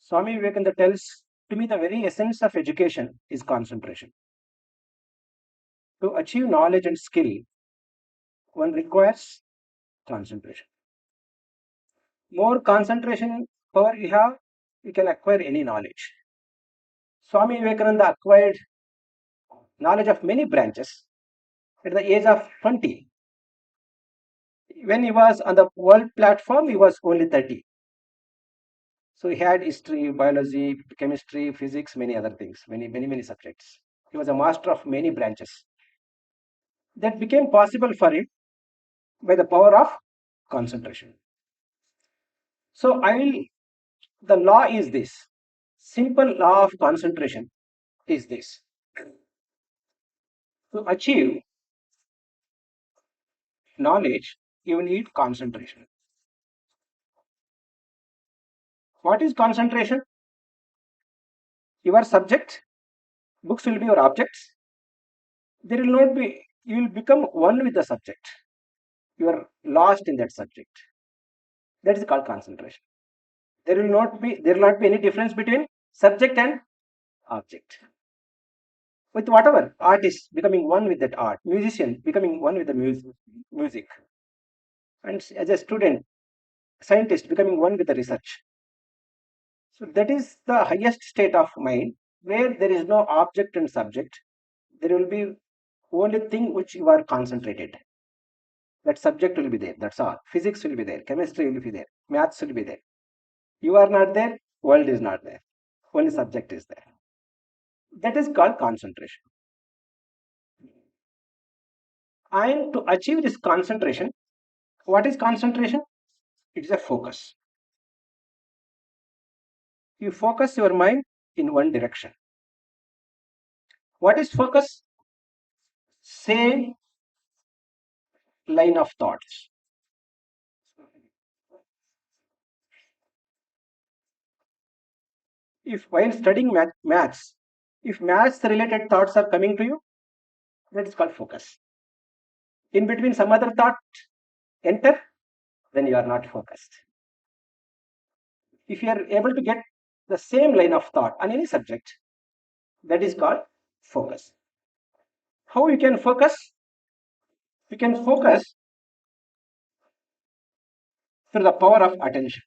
Swami Vivekananda tells, to me, the very essence of education is concentration. To achieve knowledge and skill, one requires concentration. More concentration power you have, you can acquire any knowledge. Swami Vivekananda acquired knowledge of many branches at the age of 20. When he was on the world platform, he was only 30. So he had history, biology, chemistry, physics, many other things, many subjects. He was a master of many branches. That became possible for him by the power of concentration. So the law is this. Simple law of concentration is this. To achieve knowledge, you need concentration. What is concentration? Your subject, books will be your objects. There will not be, you will become one with the subject. You are lost in that subject. That is called concentration. There will not be any difference between subject and object. With whatever, artist becoming one with that art, musician becoming one with the music, and as a student, scientist becoming one with the research. So that is the highest state of mind where there is no object and subject. There will be only thing which you are concentrated. That subject will be there. That's all. Physics will be there. Chemistry will be there. Maths will be there. You are not there. World is not there. Only subject is there. That is called concentration. And to achieve this concentration, what is concentration? It is a focus. You focus your mind in one direction. What is focus? Same line of thoughts. If while studying maths, if maths related thoughts are coming to you, that is called focus. In between some other thought enter, then you are not focused. If you are able to get the same line of thought on any subject, that is called focus. How you can focus? You can focus through the power of attention.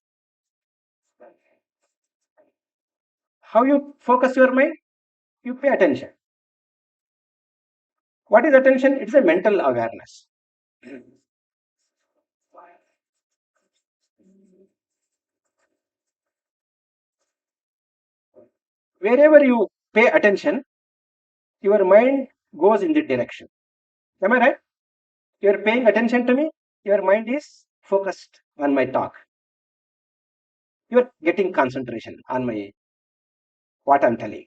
How you focus your mind? You pay attention. What is attention? It's a mental awareness. Wherever you pay attention, your mind goes in that direction. Am I right? You are paying attention to me, your mind is focused on my talk. You are getting concentration on my what I'm telling.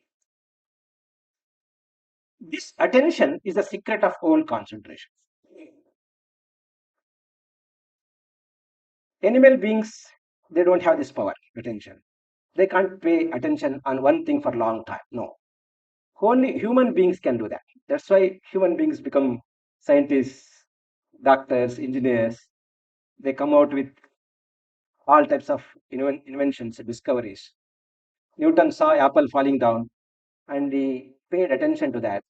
This attention is the secret of all concentration. Animal beings, they don't have this power, attention. They can't pay attention on one thing for a long time. No. Only human beings can do that. That's why human beings become scientists, doctors, engineers. They come out with all types of inventions, discoveries. Newton saw apple falling down and he paid attention to that.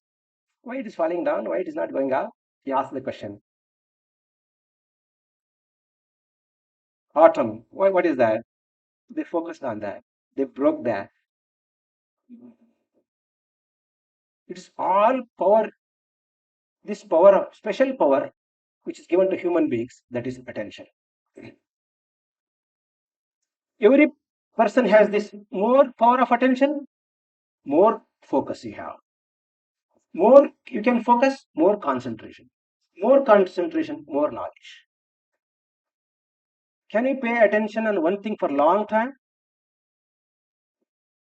Why it is falling down? Why it is not going up? He asked the question. Atom. Why? What is that? They focused on that. They broke that. It is all power. This power of special power, which is given to human beings, that is attention. Every person has this more power of attention, more focus you have. More you can focus, more concentration. More concentration, more knowledge. Can you pay attention on one thing for a long time?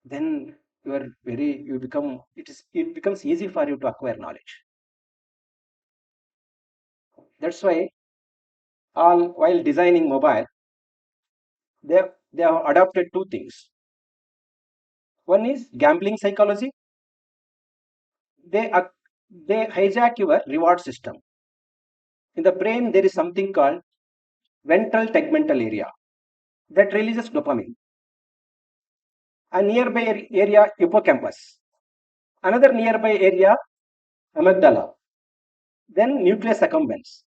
Then it becomes easy for you to acquire knowledge. That's why all while designing mobile, they have adopted two things. One is gambling psychology. They ac- they hijack your reward system. In the brain, there is something called ventral tegmental area that releases dopamine. A nearby area hippocampus, another nearby area amygdala, then nucleus accumbens,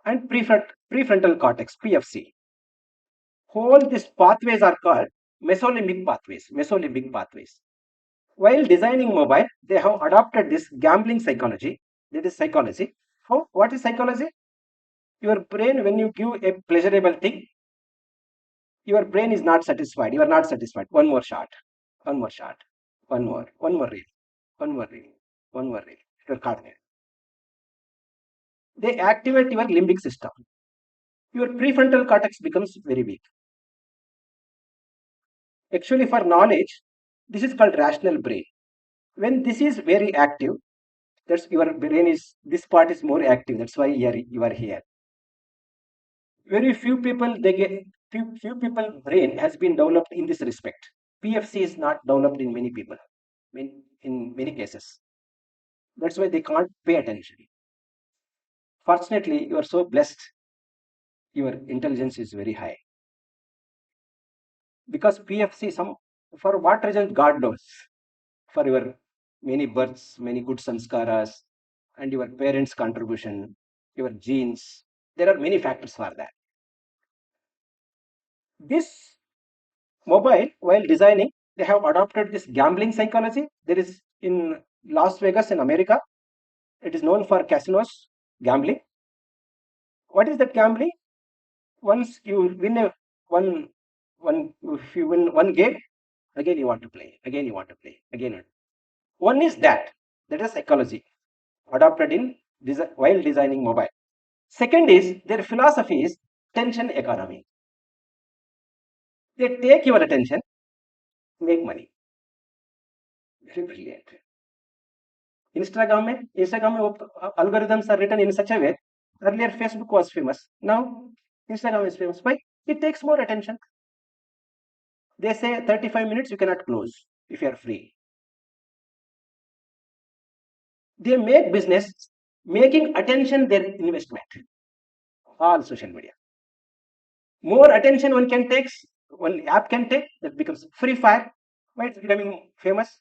and prefrontal cortex (PFC). All these pathways are called mesolimbic pathways. Mesolimbic pathways. While designing mobile, they have adopted this gambling psychology. That is psychology. How? What is psychology? Your brain, when you give a pleasurable thing, your brain is not satisfied. You are not satisfied. One more shot. One more shot. One more reel. One more reel. One more reel. Your card. They activate your limbic system. Your prefrontal cortex becomes very weak. Actually, for knowledge, this is called rational brain. When this is very active, that's your brain is, this part is more active. That's why you are here. Very few people, they get, few people brain has been developed in this respect. PFC is not developed in many people, in many cases. That's why they can't pay attention. Fortunately, you are so blessed. Your intelligence is very high because PFC, some, for what reason God knows, for your many births, many good samskaras, and your parents' contribution, your genes. There are many factors for that. This mobile, while designing, they have adopted this gambling psychology. There is in Las Vegas in America, it is known for casinos, gambling. What is that gambling? Once you win if you win one game, again you want to play, again you want to play, again. One is that is psychology adopted in while designing mobile. Second is their philosophy is attention economy. They take your attention, make money. Very brilliant. Instagram algorithms are written in such a way. Earlier, Facebook was famous. Now, Instagram is famous. Why? It takes more attention. They say 35 minutes you cannot close if you are free. They make business making attention their investment. All social media. More attention one app can take, that becomes Free Fire. Why it's becoming famous?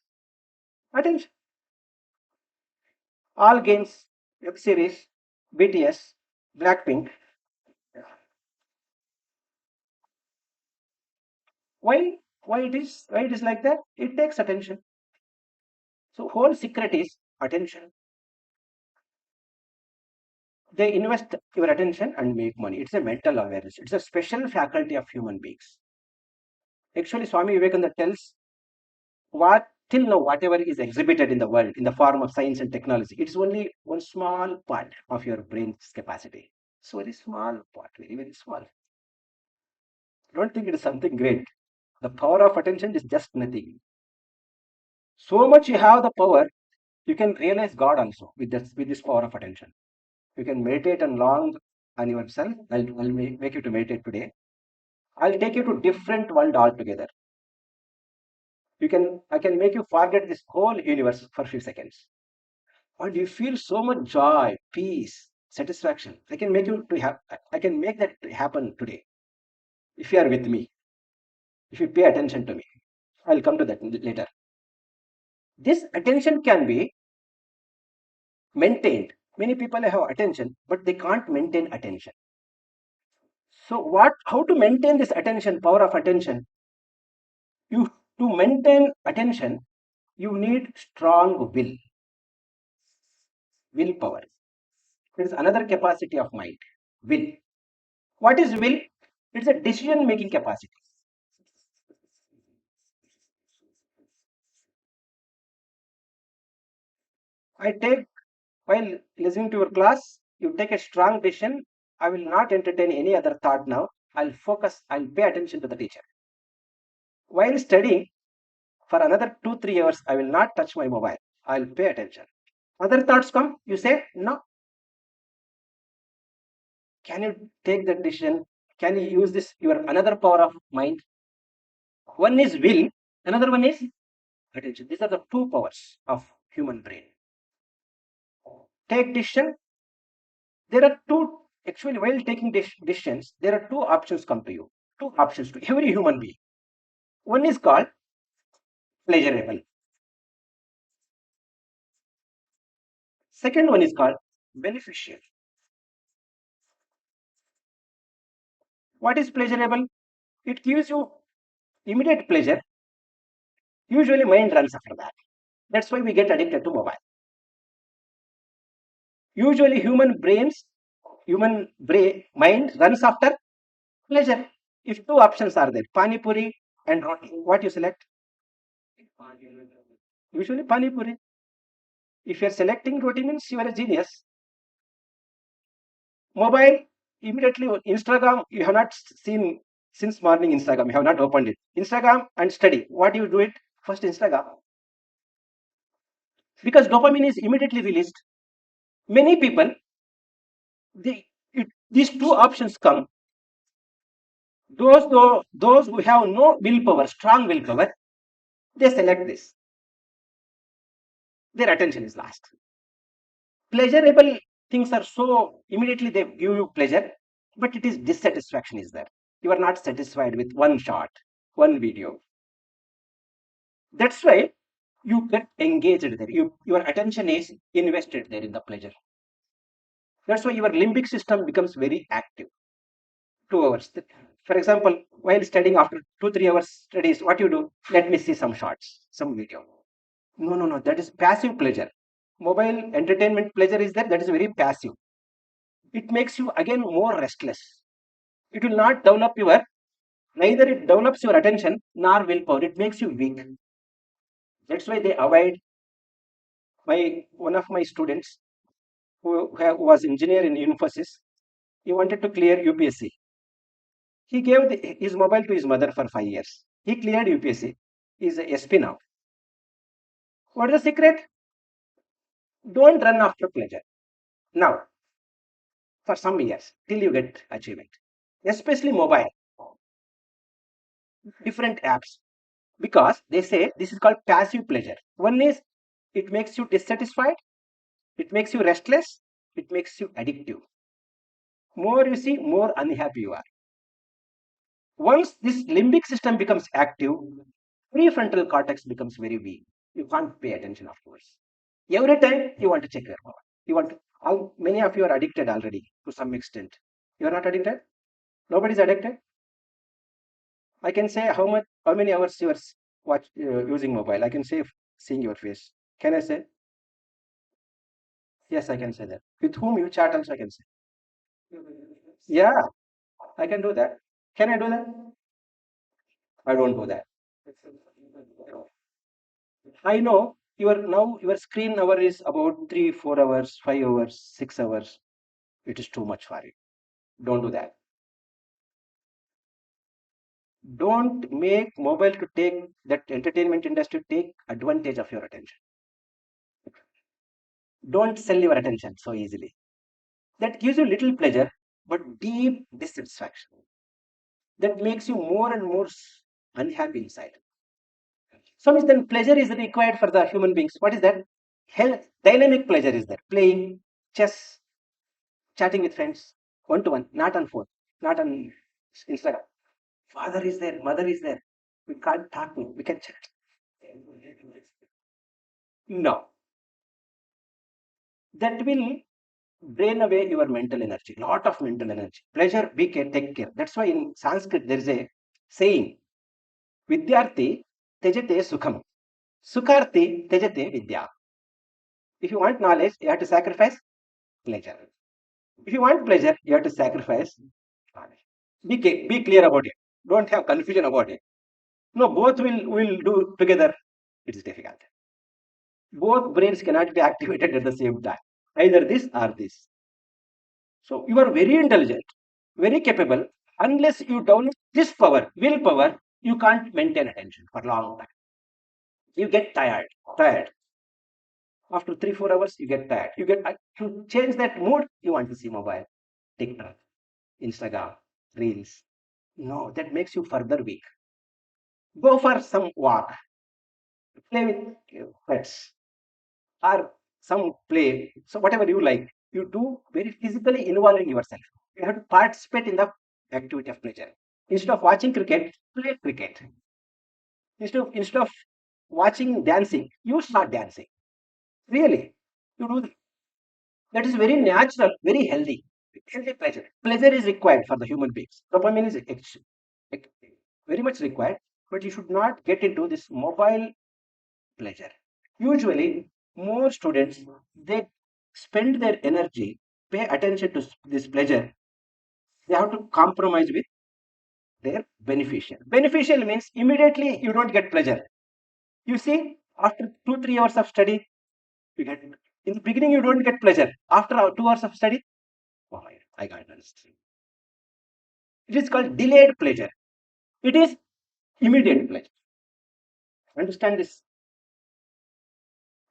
Attention. All games, web series, BTS, Blackpink. Why? Why it is like that? It takes attention. So whole secret is attention. They invest your attention and make money. It's a mental awareness. It's a special faculty of human beings. Actually, Swami Vivekananda tells what till now whatever is exhibited in the world in the form of science and technology, it's only one small part of your brain's capacity. So very small part, very, very small. Don't think it is something great. The power of attention is just nothing. So much you have the power, you can realize God also with this power of attention. You can meditate and long on yourself. I'll make you to meditate today. I'll take you to different world altogether. I can make you forget this whole universe for a few seconds. And you feel so much joy, peace, satisfaction. I can make that happen today. If you are with me, if you pay attention to me. I'll come to that later. This attention can be maintained. Many people have attention, but they can't maintain attention. So how to maintain this attention, power of attention? To maintain attention, you need strong willpower. It is another capacity of mind, will. What is will? It's a decision making capacity. I take, while listening to your class, you take a strong decision. I will not entertain any other thought now. I'll pay attention to the teacher. While studying, for another 2 3 hours, I will not touch my mobile. I'll pay attention. Other thoughts come, you say, no. Can you take that decision? Can you use this, your another power of mind? One is will, another one is attention. These are the two powers of human brain. Take decision. There are two, actually, while taking decisions, there are two options come to you. Two options to every human being. One is called pleasurable. Second one is called beneficial. What is pleasurable? It gives you immediate pleasure. Usually mind runs after that. That's why we get addicted to mobile. Usually human brain mind runs after pleasure. If two options are there, pani puri and roti, what you select? Usually pani puri. If you're selecting roti means you are a genius. Mobile, immediately Instagram, you have not seen since morning Instagram, you have not opened it. Instagram and study. What do you do it? First Instagram. Because dopamine is immediately released. Many people, these two options come. Those who have no willpower, strong willpower, they select this. Their attention is lost. Pleasurable things are so immediately they give you pleasure, but it is dissatisfaction is there. You are not satisfied with one shot, one video. That's why you get engaged there. Your attention is invested there in the pleasure. That's why your limbic system becomes very active. 2 hours. For example, while studying after 2, 3 hours studies, what you do? Let me see some shots, some video. No, no, no. That is passive pleasure. Mobile entertainment pleasure is there. That is very passive. It makes you again more restless. It will not develop your, neither it develops your attention nor willpower. It makes you weak. That's why they avoid. One of my students who was engineer in Infosys, he wanted to clear UPSC. He gave his mobile to his mother for 5 years. He cleared UPSC. He's a SP now. What is the secret? Don't run after pleasure. Now, for some years, till you get achievement. Especially mobile, different apps. Because they say this is called passive pleasure. One is it makes you dissatisfied, it makes you restless, it makes you addictive. More you see, more unhappy you are. Once this limbic system becomes active, prefrontal cortex becomes very weak. You can't pay attention afterwards. Every time you want to check your phone. You want to, how many of you are addicted already to some extent? You are not addicted? Nobody's addicted? I can say how many hours you are using mobile. I can say seeing your face. Can I say? Yes, I can say that. With whom you chat also I can say. Yeah, I can do that. Can I do that? I don't do that. I know your screen hour is about 3, 4 hours, 5 hours, 6 hours. It is too much for you. Don't do that. Don't make mobile to take that entertainment industry take advantage of your attention. Don't sell your attention so easily. That gives you little pleasure, but deep dissatisfaction. That makes you more and more unhappy inside. So means then pleasure is required for the human beings. What is that? Health, dynamic pleasure is there. Playing chess, chatting with friends, one to one, not on phone, not on Instagram. Father is there, mother is there. We can't talk, we can chat. No, that will drain away your mental energy, lot of mental energy. Pleasure, be care, take care. That's why in Sanskrit there is a saying, Vidyarthi tejate sukham, Sukharthi tejate vidya. If you want knowledge, you have to sacrifice pleasure. If you want pleasure, you have to sacrifice knowledge. Be clear about it. Don't have confusion about it. No, both will do together. It is difficult. Both brains cannot be activated at the same time. Either this or this. So you are very intelligent, very capable. Unless you develop this power, willpower, you can't maintain attention for long time. You get tired. Tired. After 3, 4 hours, you get tired. You get to change that mood. You want to see mobile, TikTok, Instagram, Reels. No, that makes you further weak. Go for some walk, play with pets, or some play. So whatever you like, you do very physically involving yourself. You have to participate in the activity of pleasure. Instead of watching cricket, play cricket. Instead of watching dancing, you start dancing. Really, you do that is very natural, very healthy. Healthy pleasure. Pleasure is required for the human beings. Dopamine is ex- very much required, but you should not get into this mobile pleasure. Usually, more students they spend their energy, pay attention to this pleasure. They have to compromise with their beneficial. Beneficial means immediately you don't get pleasure. You see, after 2 3 hours of study, you get in the beginning you don't get pleasure. After 2 hours of study, oh, I got understand. It is called delayed pleasure. It is immediate pleasure. Understand this?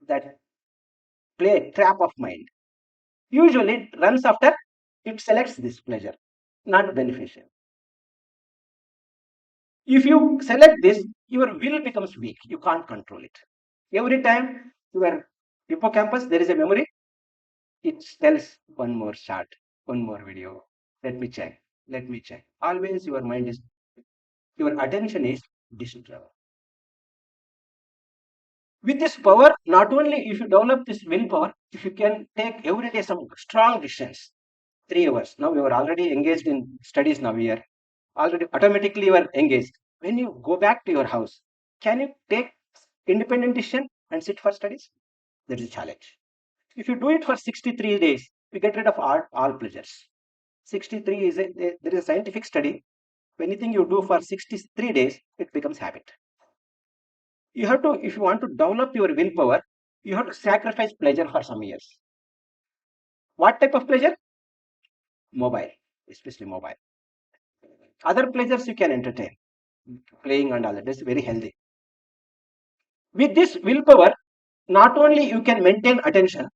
That play trap of mind. Usually it runs after it selects this pleasure, not beneficial. If you select this, your will becomes weak. You can't control it. Every time your hippocampus, there is a memory, it tells one more shot, one more video. Let me check. Let me check. Always your mind is, your attention is disturbed. With this power, not only if you develop this willpower, if you can take every day some strong decisions, 3 hours. Now you are already engaged in studies now here. Already automatically you are engaged. When you go back to your house, can you take independent decision and sit for studies? That is a challenge. If you do it for 63 days, you get rid of all pleasures. 63 is there is a scientific study. Anything you do for 63 days, it becomes habit. You have to, if you want to develop your willpower, you have to sacrifice pleasure for some years. What type of pleasure? Mobile, especially mobile. Other pleasures you can entertain, playing and all that. That's very healthy. With this willpower, not only you can maintain attention,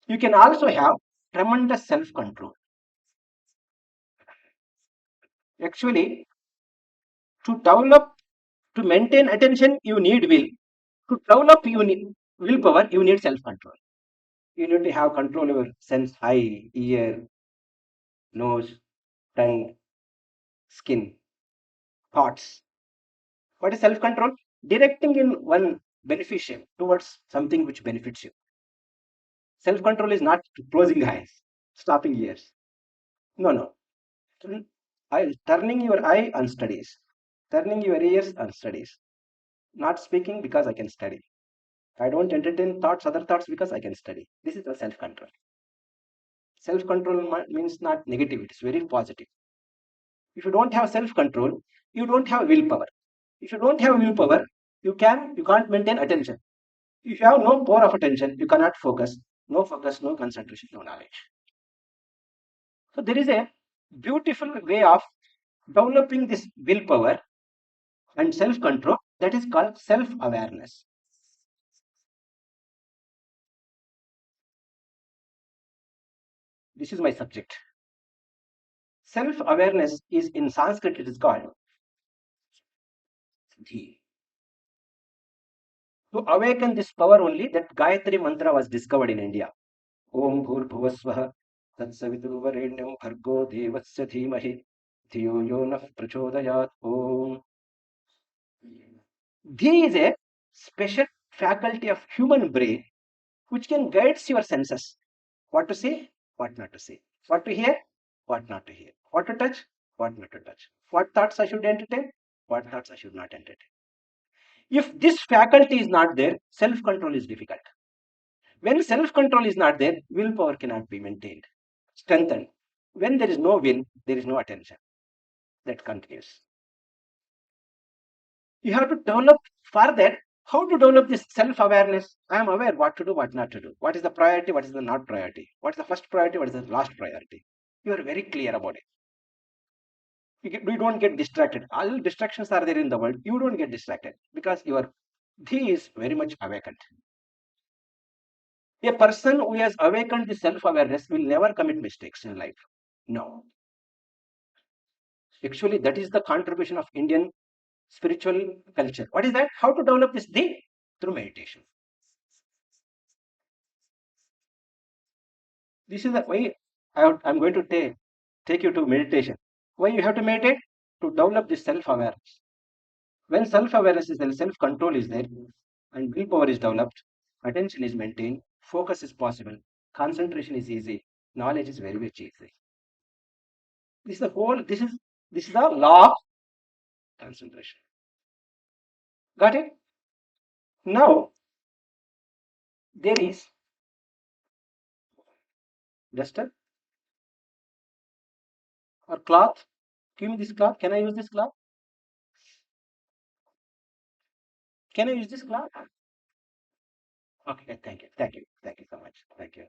you can also have tremendous self-control. Actually, to develop, to maintain attention, you need will. To develop you need willpower, you need self-control. You need to have control over sense, eye, ear, nose, tongue, skin, thoughts. What is self-control? Directing in one beneficial towards something which benefits you. Self-control is not closing eyes, stopping ears. No, no. Turning your eye on studies, turning your ears on studies. Not speaking because I can study. I don't entertain thoughts, other thoughts because I can study. This is the self-control. Self-control means not negative, it is very positive. If you don't have self-control, you don't have willpower. If you don't have willpower, you can't maintain attention. If you have no power of attention, you cannot focus. No focus, no concentration, no knowledge. So there is a beautiful way of developing this willpower and self-control that is called self-awareness. This is my subject. Self-awareness is in Sanskrit, it is called dhi. To awaken this power only, that Gayatri mantra was discovered in India. Om Bhur Bhuvasvaha Tatsaviturvarenyam Bhargo Devasya Dhimahi Dhiyo Yonah Prachodayat Om. Dhi is a special faculty of human brain which can guide your senses. What to say, what not to say. What to hear, what not to hear. What to touch, what not to touch. What thoughts I should entertain, what thoughts I should not entertain. If this faculty is not there, self-control is difficult. When self-control is not there, willpower cannot be maintained, strengthened. When there is no will, there is no attention. That continues. You have to develop for that. How to develop this self-awareness? I am aware what to do, what not to do. What is the priority, what is the not priority? What is the first priority, what is the last priority? You are very clear about it. You don't get distracted. All distractions are there in the world. You don't get distracted because your dhi is very much awakened. A person who has awakened the self-awareness will never commit mistakes in life. No. Actually, that is the contribution of Indian spiritual culture. What is that? How to develop this dhi? Through meditation. This is the way I'm going to take you to meditation. Why you have to meditate? To develop this self-awareness. When self-awareness is there, self-control is there, and willpower is developed, attention is maintained, focus is possible, concentration is easy, knowledge is very much easy. This is the whole. This is the law of concentration. Got it? Now there is duster or cloth. Give me this cloth. Can I use this cloth? Can I use this cloth? Okay, thank you. Thank you. Thank you so much. Thank you.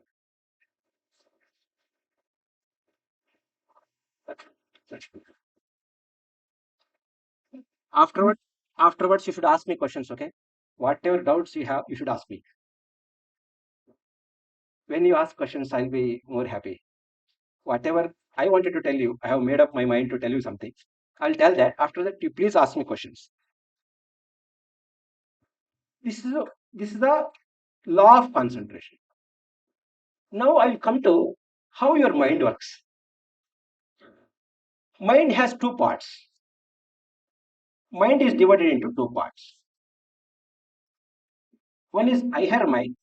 That's good. Afterward, afterwards, you should ask me questions, okay? Whatever doubts you have, you should ask me. When you ask questions, I'll be more happy. Whatever I wanted to tell you, I have made up my mind to tell you something. I'll tell that. After that, you please ask me questions. This is the law of concentration. Now I'll come to how your mind works. Mind has two parts. Mind is divided into two parts. One is higher mind.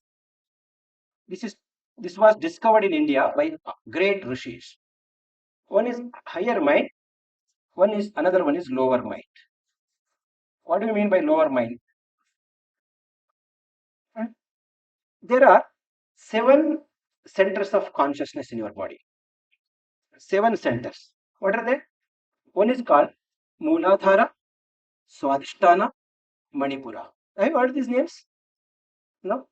This is this was discovered in India by great rishis. One is higher mind. Another one is lower mind. What do you mean by lower mind? Hmm? There are seven centers of consciousness in your body. Seven centers. What are they? One is called Mooladhara, Swadhisthana, Manipura. Have you heard these names? No?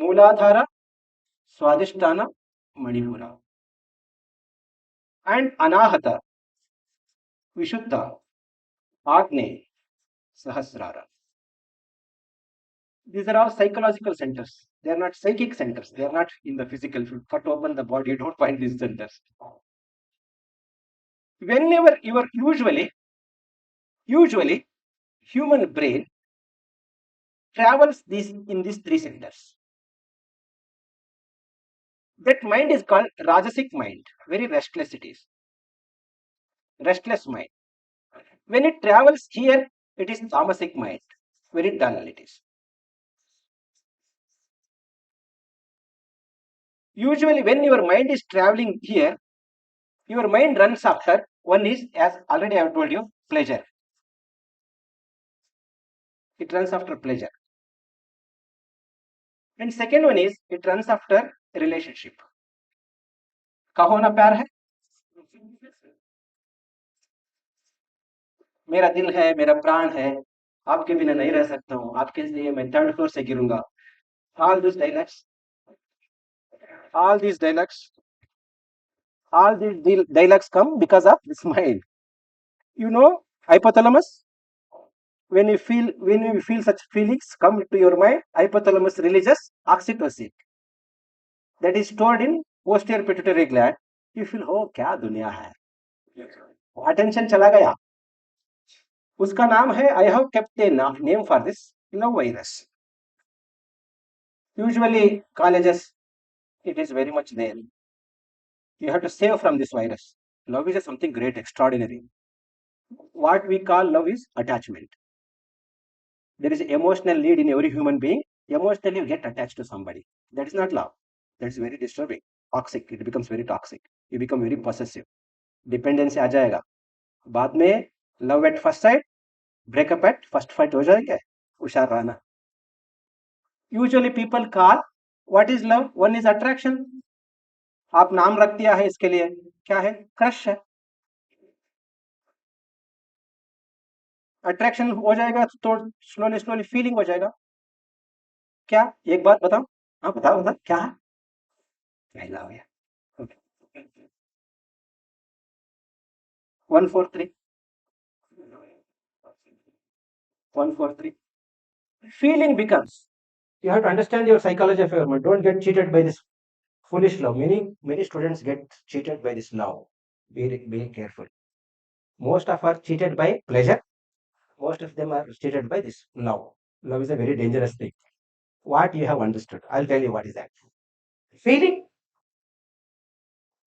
Mooladhara, Swadhisthana, Manipura. And Anahata, Vishuddha, Agne, Sahasrara. These are all psychological centers. They are not psychic centers. They are not in the physical. If you cut open the body, you don't find these centers. Whenever you are usually human brain travels these three centers. That mind is called Rajasic mind. Very restless it is. Restless mind. When it travels here, it is Tamasic mind. Very dull it is. Usually, when your mind is traveling here, your mind runs after one is, as already I have told you, pleasure. It runs after pleasure. And second one is, it runs after relationship. कहो ना प्यार है मेरा दिल है मेरा प्राण है आपके बिना नहीं रह सकता हूँ आपके लिए मैं थर्ड फ्लोर से गिरूंगा all these dialects all these dialects all these dialects come because of this mind. You know hypothalamus, when you feel such feelings come to your mind, hypothalamus releases oxytocin that is stored in posterior pituitary gland. You feel oh क्या दुनिया है attention चला गया उसका नाम है I have kept a name for this love virus. Usually colleges it is very much there. You have to save from this virus. Love is something great, extraordinary. What we call love is attachment. There is emotional need in every human being. Emotionally, you get attached to somebody. That is not love. That is very disturbing. Toxic. It becomes very toxic. You become very possessive. Dependency आ जाएगा. बाद में love at first sight, breakup at first fight हो जाएगा. हुशार रहना. Usually people call what is love? One is attraction. आप नाम रख दिया है इसके लिए क्या है क्रश है अट्रैक्शन हो जाएगा तो स्लोली स्लोली फीलिंग हो जाएगा क्या एक बात बताओ हाँ बताओ बताओ क्या है पहला हो गया okay 143 143 feeling becomes you have to understand your psychology of your mind don't get cheated by this foolish love many students get cheated by this love be careful most of are cheated by pleasure most of them are cheated by this love is a very dangerous thing what you have understood I'll tell you what is that feeling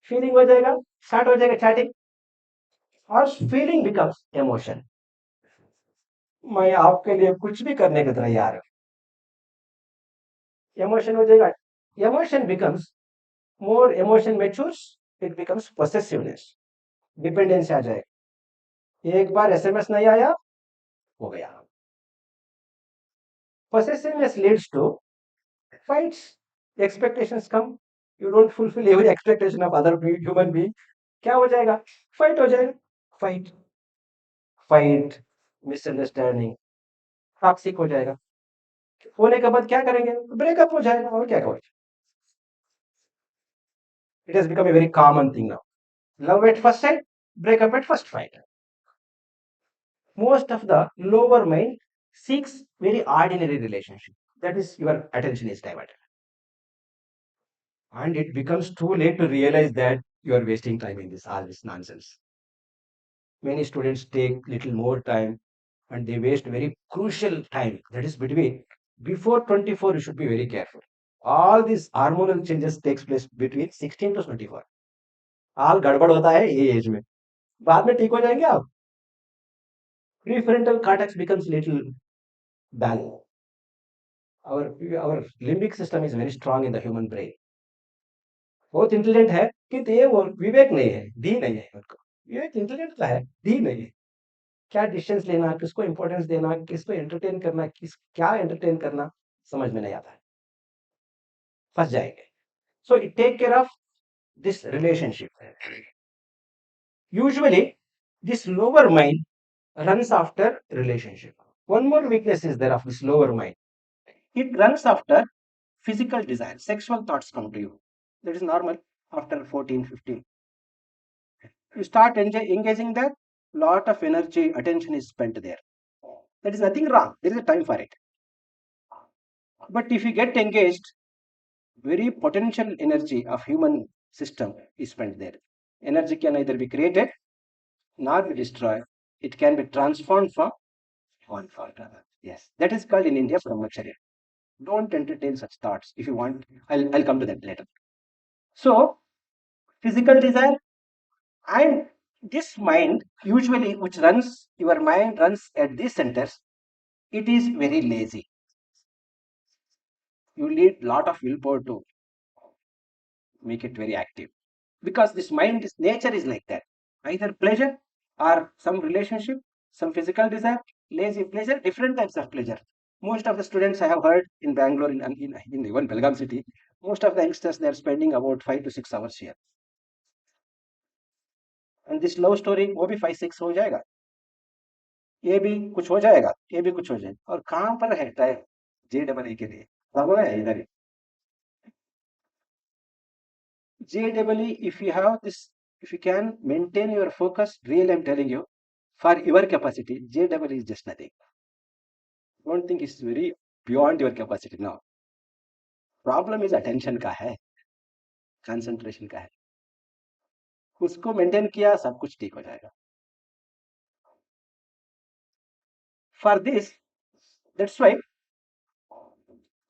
feeling हो जाएगा start हो जाएगा chatting और feeling becomes emotion मैं आपके लिए कुछ भी करने को तैयार हूँ। इमोशन हो जाएगा, emotion becomes more, emotion matures, it becomes possessiveness, dependence आ जाएगा। एक बार एसएमएस नहीं आया, हो गया। Possessiveness leads to fights. Expectations come. You don't fulfill every expectation of other human being. क्या हो जाएगा? फाइट हो जाएगा। फाइट, फाइट, मिसअंडरस्टैंडिंग, टॉक्सिक हो जाएगा। होने के बाद क्या करेंगे? ब्रेकअप हो जाएगा, और क्या करेंगे? It has become a very common thing now. Love at first sight, breakup at first fight. Most of the lower mind seeks very ordinary relationship. That is, your attention is diverted. And it becomes too late to realize that you are wasting time in this all this nonsense. Many students take little more time and they waste very crucial time, that is between before 24. You should be very careful. All these hormonal changes takes place between 16 to 24. all गड़बड़ होता है ये as में, बाद में ठीक हो जाएंगे आप। Prefrontal cortex becomes little dull. Our limbic system is very strong in the human brain. बहुत इंटेलिजेंट है, कि ये वो विवेक नहीं है, धी नहीं है उनको। विवेक इंटेलिजेंट का है, धी नहीं है। क्या डिसीजंस लेना, किसको इंपॉर्टेंस देना, किसको एंटरटेन करना, किस क्या एंटरटेन करना, समझ में नहीं आता है, फंस जाएंगे। So it take care of this relationship. Usually this lower mind runs after relationship. One more weakness is there of this lower mind. It runs after physical desire. Sexual thoughts come to you. That is normal after 14, 15. You start engaging that, lot of energy, attention is spent there. That is nothing wrong. There is a time for it. But if you get engaged, very potential energy of human system is spent there. Energy can either be created, nor be destroyed. It can be transformed from one for another. Yes, that is called in India brahmacharya. Don't entertain such thoughts. If you want, I'll come to that later. So, physical desire and this mind, usually which runs, your mind runs at these centers, it is very lazy. You need lot of willpower to make it very active, because this mind is nature is like that, either pleasure or some relationship, some physical desire, lazy pleasure, different types of pleasure. Most of the students I have heard in Bangalore, in even Belgaum city, most of the youngsters, they are spending about 5 to 6 hours here. And this love story वो भी 5 6 हो जाएगा, ये भी कुछ हो जाएगा, ये भी कुछ हो जाएगा, और कहाँ पर है टाइम जे डबल ई के लिए? सब है इधर ही। JEE, if you have this, if you can maintain your focus, really I'm telling you, for your capacity, JEE is just nothing. Don't think it's very beyond your capacity now. Problem is attention का है, concentration का है, उसको maintain किया सब कुछ ठीक हो जाएगा. For this, that's why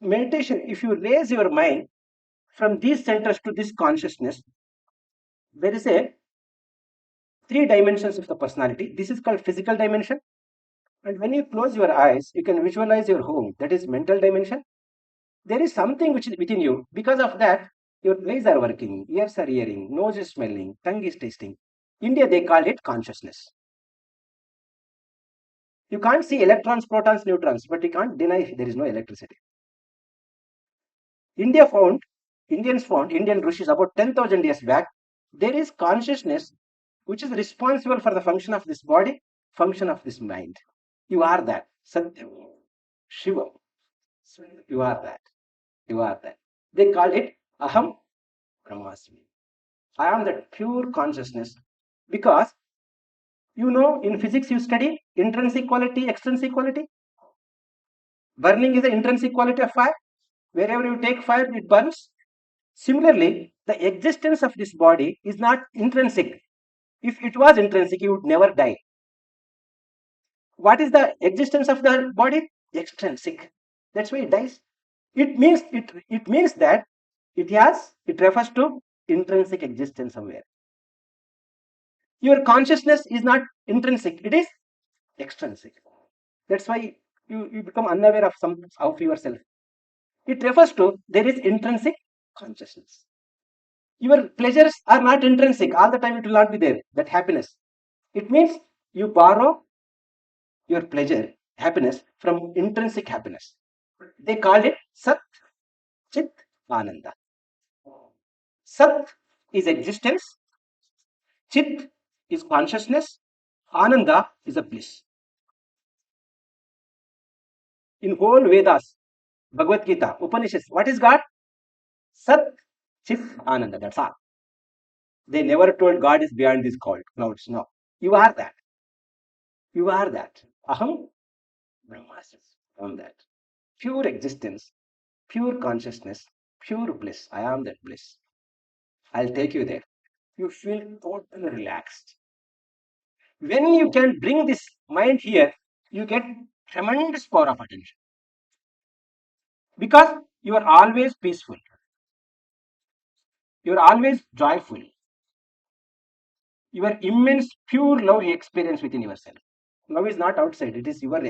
meditation, if you raise your mind from these centers to this consciousness, there is a 3 dimensions of the personality. This is called physical dimension. And when you close your eyes, you can visualize your home. That is mental dimension. There is something which is within you. Because of that, your eyes are working, ears are hearing, nose is smelling, tongue is tasting. India, they call it consciousness. You can't see electrons, protons, neutrons, but you can't deny there is no electricity. Indians found, Indian rishis about 10,000 years back, there is consciousness which is responsible for the function of this body, function of this mind. You are that. Satyam, Shivam. You are that. You are that. They call it Aham Brahmasmi. I am that pure consciousness. Because, in physics you study intrinsic quality, extrinsic quality. Burning is the intrinsic quality of fire. Wherever you take fire, it burns. Similarly, the existence of this body is not intrinsic. If it was intrinsic, you would never die. What is the existence of the body? Extrinsic. That's why it dies. It means that it refers to intrinsic existence somewhere. Your consciousness is not intrinsic, it is extrinsic. That's why you become unaware of some of yourself. It refers to there is intrinsic consciousness. Your pleasures are not intrinsic. All the time it will not be there. That happiness. It means you borrow your pleasure, happiness from intrinsic happiness. They called it Sat Chit Ananda. Sat is existence, Chit is consciousness, Ananda is a bliss. In whole Vedas, Bhagavad Gita, Upanishads, what is God? Sat Chit Ananda. That's all. They never told God is beyond these clouds. No. You are that. You are that. Aham Brahmasmi. I am that. Pure existence, pure consciousness, pure bliss. I am that bliss. I'll take you there. You feel totally relaxed. When you can bring this mind here, you get tremendous power of attention because you are always peaceful, you are always joyful, your immense pure love you experience within yourself. Love is not outside, it is your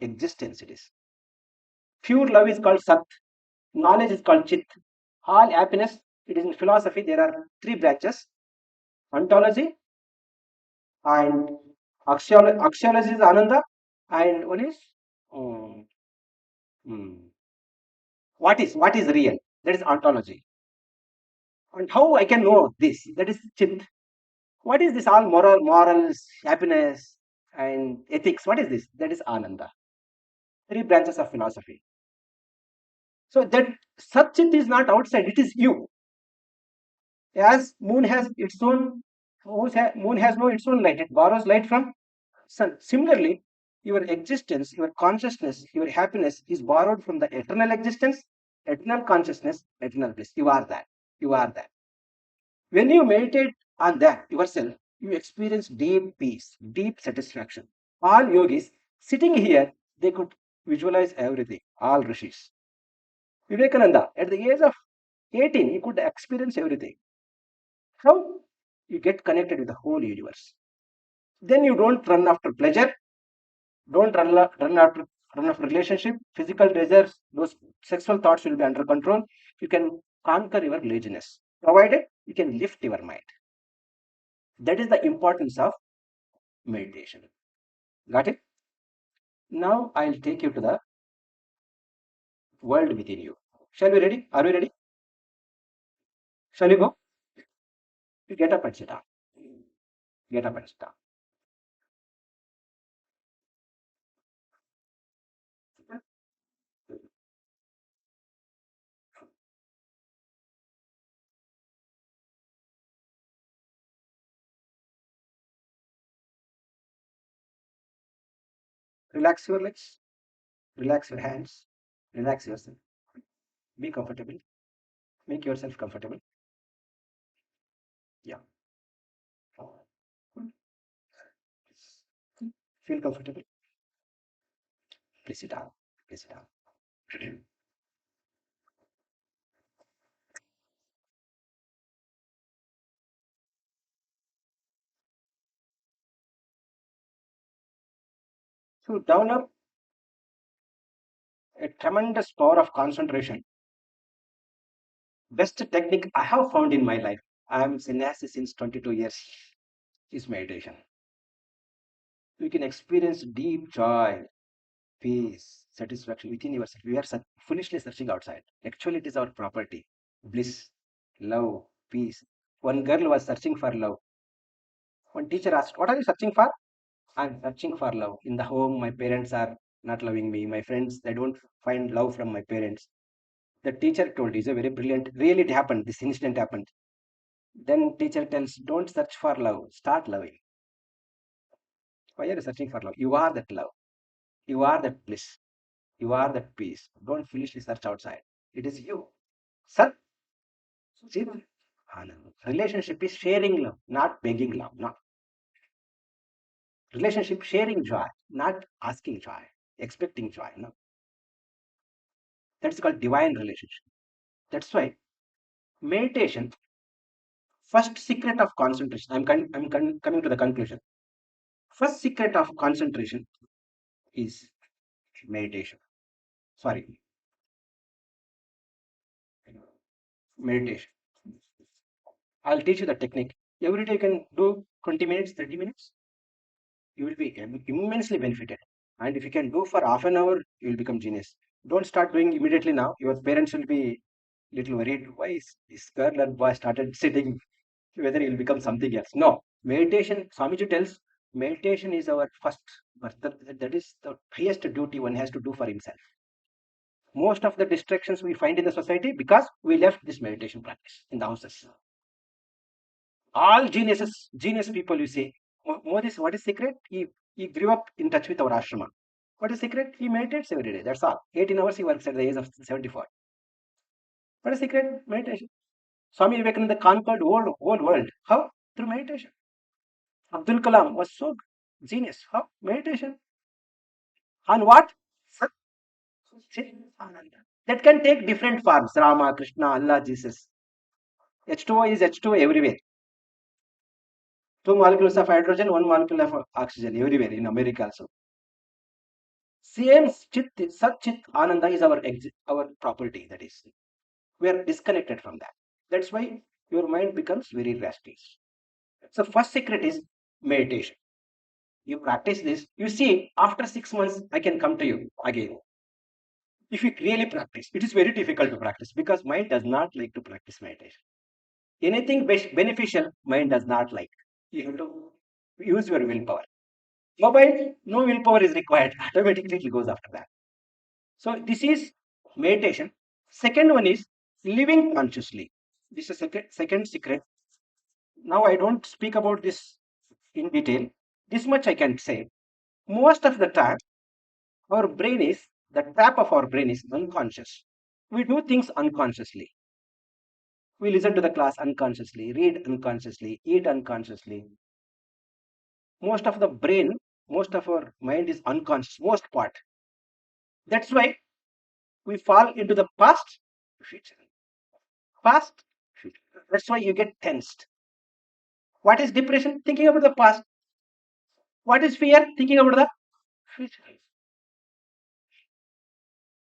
existence. It is pure love is called Sat, knowledge is called Chit. All happiness, it is in philosophy, there are three branches: ontology, and axiology is Ananda, and one is um, hmm, what is real, that is ontology. And how I can know this, that is Chit. What is this all morals, happiness, and ethics? What is this? That is Ananda. Three branches of philosophy. So that Satchit is not outside, it is you. As moon has its own, moon has no its own light, it borrows light from sun. Similarly, your existence, your consciousness, your happiness is borrowed from the eternal existence, eternal consciousness, eternal bliss. You are that. You are that. When you meditate on that yourself, you experience deep peace, deep satisfaction. All yogis sitting here, they could visualize everything, all rishis. Vivekananda, at the age of 18, he could experience everything. How? You get connected with the whole universe. Then you don't run after pleasure, don't run after relationship, physical desires, those sexual thoughts will be under control. You can conquer your laziness, provided you can lift your mind. That is the importance of meditation. Got it? Now I'll take you to the world within you. Shall we ready? Are we ready? Shall we go? You get up and sit down. Get up and sit down. Relax your legs. Relax your hands. Relax yourself. Be comfortable. Make yourself comfortable. Yeah. Feel comfortable. Please sit down. Please sit down. So develop a tremendous power of concentration. Best technique I have found in my life. I am sannyasi since 22 years. Is meditation. You can experience deep joy, peace, satisfaction within yourself. We are foolishly searching outside. Actually, it is our property. Bliss, love, peace. One girl was searching for love. One teacher asked, "What are you searching for?" I'm searching for love. In the home, my parents are not loving me. My friends, they don't find love from my parents. The teacher told, is a very brilliant, really it happened. This incident happened. Then teacher tells, don't search for love, start loving. Why are you searching for love? You are that love. You are that bliss. You are that peace. Don't foolishly search outside. It is you. Sat Chit Anand. Relationship is sharing love, not begging love. No. Relationship sharing joy, not asking joy, expecting joy. No. That's called divine relationship. That's why meditation, first secret of concentration. I'm coming to the conclusion. First secret of concentration is meditation. Sorry, meditation. I'll teach you the technique. Every day you can do 20 minutes, 30 minutes. You will be immensely benefited. And if you can do for half an hour, you will become genius. Don't start doing immediately now. Your parents will be little worried. Why is this girl and boy started sitting? Whether he'll become something else. No. Meditation, Swamiji tells, meditation is our first birth. That is the highest duty one has to do for himself. Most of the distractions we find in the society because we left this meditation practice in the houses. All genius people, you say, what is secret? He grew up in touch with our ashrama. What is secret? He meditates every day. That's all. 18 hours he works at the age of 74. What is secret? Meditation. Swami Vivekananda conquered whole world. How? Through meditation. Abdul Kalam was so genius. How? Meditation. On what? Sat Chit Ananda. That can take different forms. Rama, Krishna, Allah, Jesus. H2O is H2O everywhere. Two molecules of hydrogen, one molecule of oxygen everywhere in America also. Same Chit, Sat Chit Ananda is our property. That is, we are disconnected from that. That's why your mind becomes very restless. So first secret is meditation. You practice this, you see, after 6 months, I can come to you again. If you really practice, it is very difficult to practice because mind does not like to practice meditation. Anything beneficial, mind does not like. You have to use your willpower. Mobile, no willpower is required. Automatically, it goes after that. So this is meditation. Second one is living consciously. This is second secret. Now I don't speak about this in detail. This much I can say. Most of the time, our brain is the trap of our brain is unconscious. We do things unconsciously. We listen to the class unconsciously, read unconsciously, eat unconsciously. Most of the brain, most of our mind is unconscious, most part. That's why we fall into the past, future. Past, future. That's why you get tensed. What is depression? Thinking about the past. What is fear? Thinking about the future.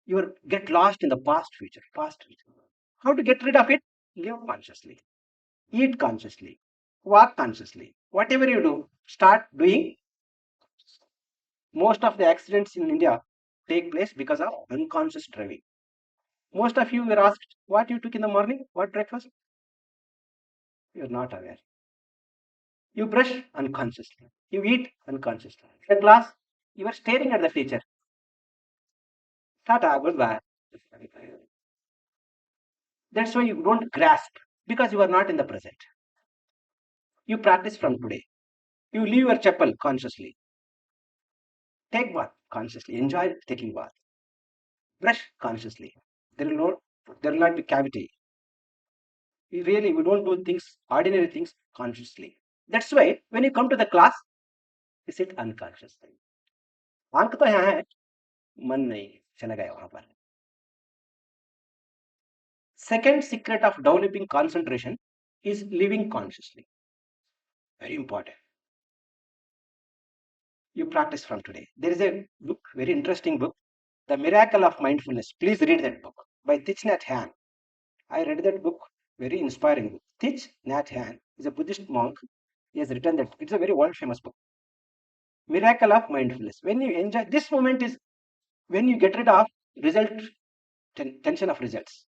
You get lost in the past, future, past, future. How to get rid of it? Live consciously, eat consciously, walk consciously. Whatever you do, start doing. Most of the accidents in India take place because of unconscious driving. Most of you were asked what you took in the morning, what breakfast? You're not aware. You brush unconsciously. You eat unconsciously. The class, you are staring at the teacher. Tata, goodbye. That's why you don't grasp because you are not in the present. You practice from today. You leave your chapel consciously. Take bath consciously. Enjoy taking bath. Brush consciously. There will not be cavity. We don't do things, ordinary things consciously. That's why when you come to the class, you sit unconsciously. आंख तो यहाँ है, मन नहीं चला गया वहां पर. Second secret of developing concentration is living consciously. Very important. You practice from today. There is a book, very interesting book, The Miracle of Mindfulness. Please read that book by Thich Nhat Hanh. I read that book, very inspiring book. Thich Nhat Hanh is a Buddhist monk. He has written that. It's a very world famous book. Miracle of Mindfulness. When you enjoy, this moment is when you get rid of result tension of results.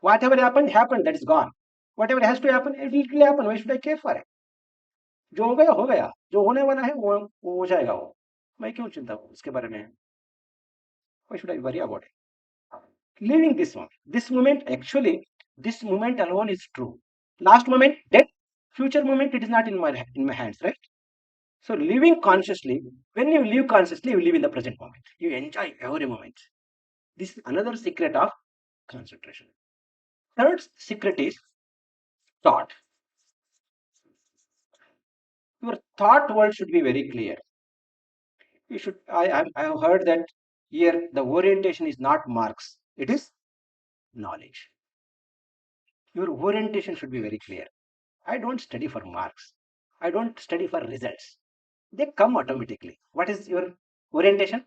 Whatever happened, that is gone. Whatever has to happen, it will happen. Why should I care for it? जो हो गया हो गया, जो होने वाला है वो हो जाएगा. वो मैं क्यों चिंता करूं इसके बारे में? Why should I worry about it? Living this moment actually, this moment alone is true. Last moment dead, future moment it is not in my hands, right? So living consciously, when you live consciously, you live in the present moment. You enjoy every moment. This is another secret of concentration. Third secret is thought. Your thought world should be very clear. You should. I have heard that here the orientation is not marks; it is knowledge. Your orientation should be very clear. I don't study for marks. I don't study for results. They come automatically. What is your orientation?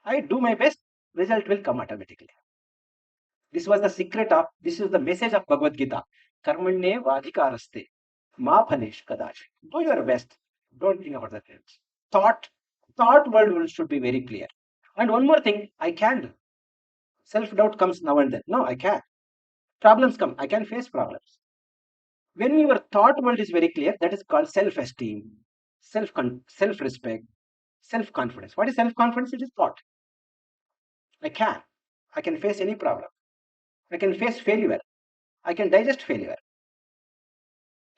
I do my best, result will come automatically. This is the message of Bhagavad Gita. Karmanye vadhikaraste. Ma phalesh kadach. Do your best. Don't think about the things. Thought, thought world should be very clear. And one more thing, I can do. Self-doubt comes now and then. No, I can. Problems come. I can face problems. When your thought world is very clear, that is called self-esteem, self-respect, self-confidence. What is self-confidence? It is thought. I can. I can face any problem. I can face failure. I can digest failure.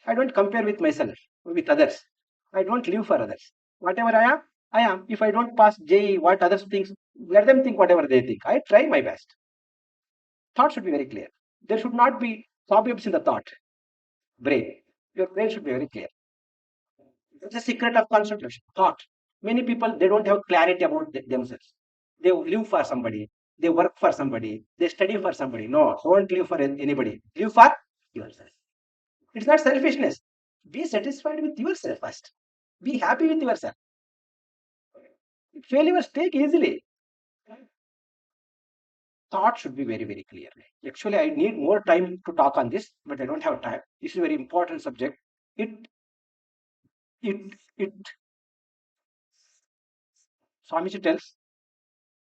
I don't compare with myself, with others. I don't live for others. Whatever I am, I am. If I don't pass JE, what others think, let them think whatever they think. I try my best. Thought should be very clear. There should not be cobwebs in the brain. Your brain should be very clear. It's the secret of concentration. Thought. Many people, they don't have clarity about themselves. They live for somebody. They work for somebody. They study for somebody. No, don't live for anybody. Live for yourself. It's not selfishness. Be satisfied with yourself first. Be happy with yourself. Failures take easily. Thought should be very, very clear. Actually, I need more time to talk on this, but I don't have time. This is a very important subject. It, it, Swamiji tells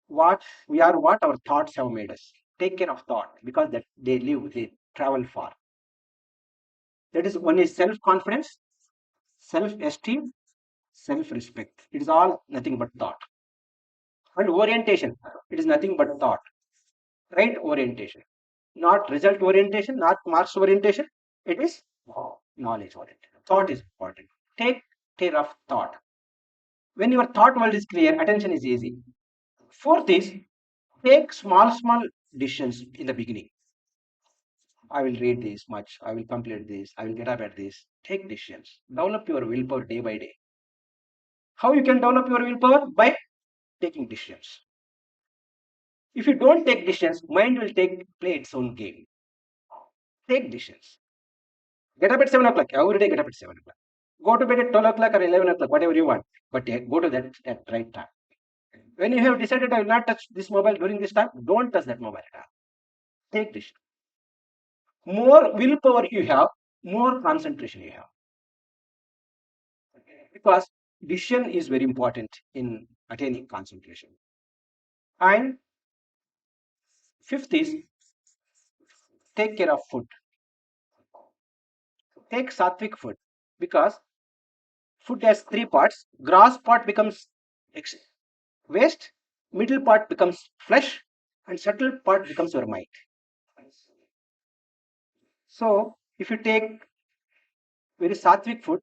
what we are, what our thoughts have made us. Take care of thought because that they travel far. That is one is self-confidence, self-esteem, self-respect. It is all nothing but thought. And orientation, it is nothing but thought. Right orientation, not result orientation, not marks orientation. It is knowledge oriented. Thought is important. Take care of thought. When your thought world is clear, attention is easy. Fourth is take small decisions in the beginning. I will read this much. I will complete this. I will get up at this. Take decisions. Develop your willpower day by day. How you can develop your willpower? By taking decisions. If you don't take decisions, mind will play its own game. Take decisions. Get up at 7 o'clock. Every day get up at 7 o'clock. Go to bed at 12 o'clock or 11 o'clock, whatever you want. But go to that at right time. When you have decided I will not touch this mobile during this time, don't touch that mobile at all. Take decision. More willpower you have, more concentration you have. Because decision is very important in attaining concentration. And fifth is take care of food. Take sattvic food because food has three parts. Gross part becomes waste, middle part becomes flesh, and subtle part becomes your mind. So if you take very sattvic food,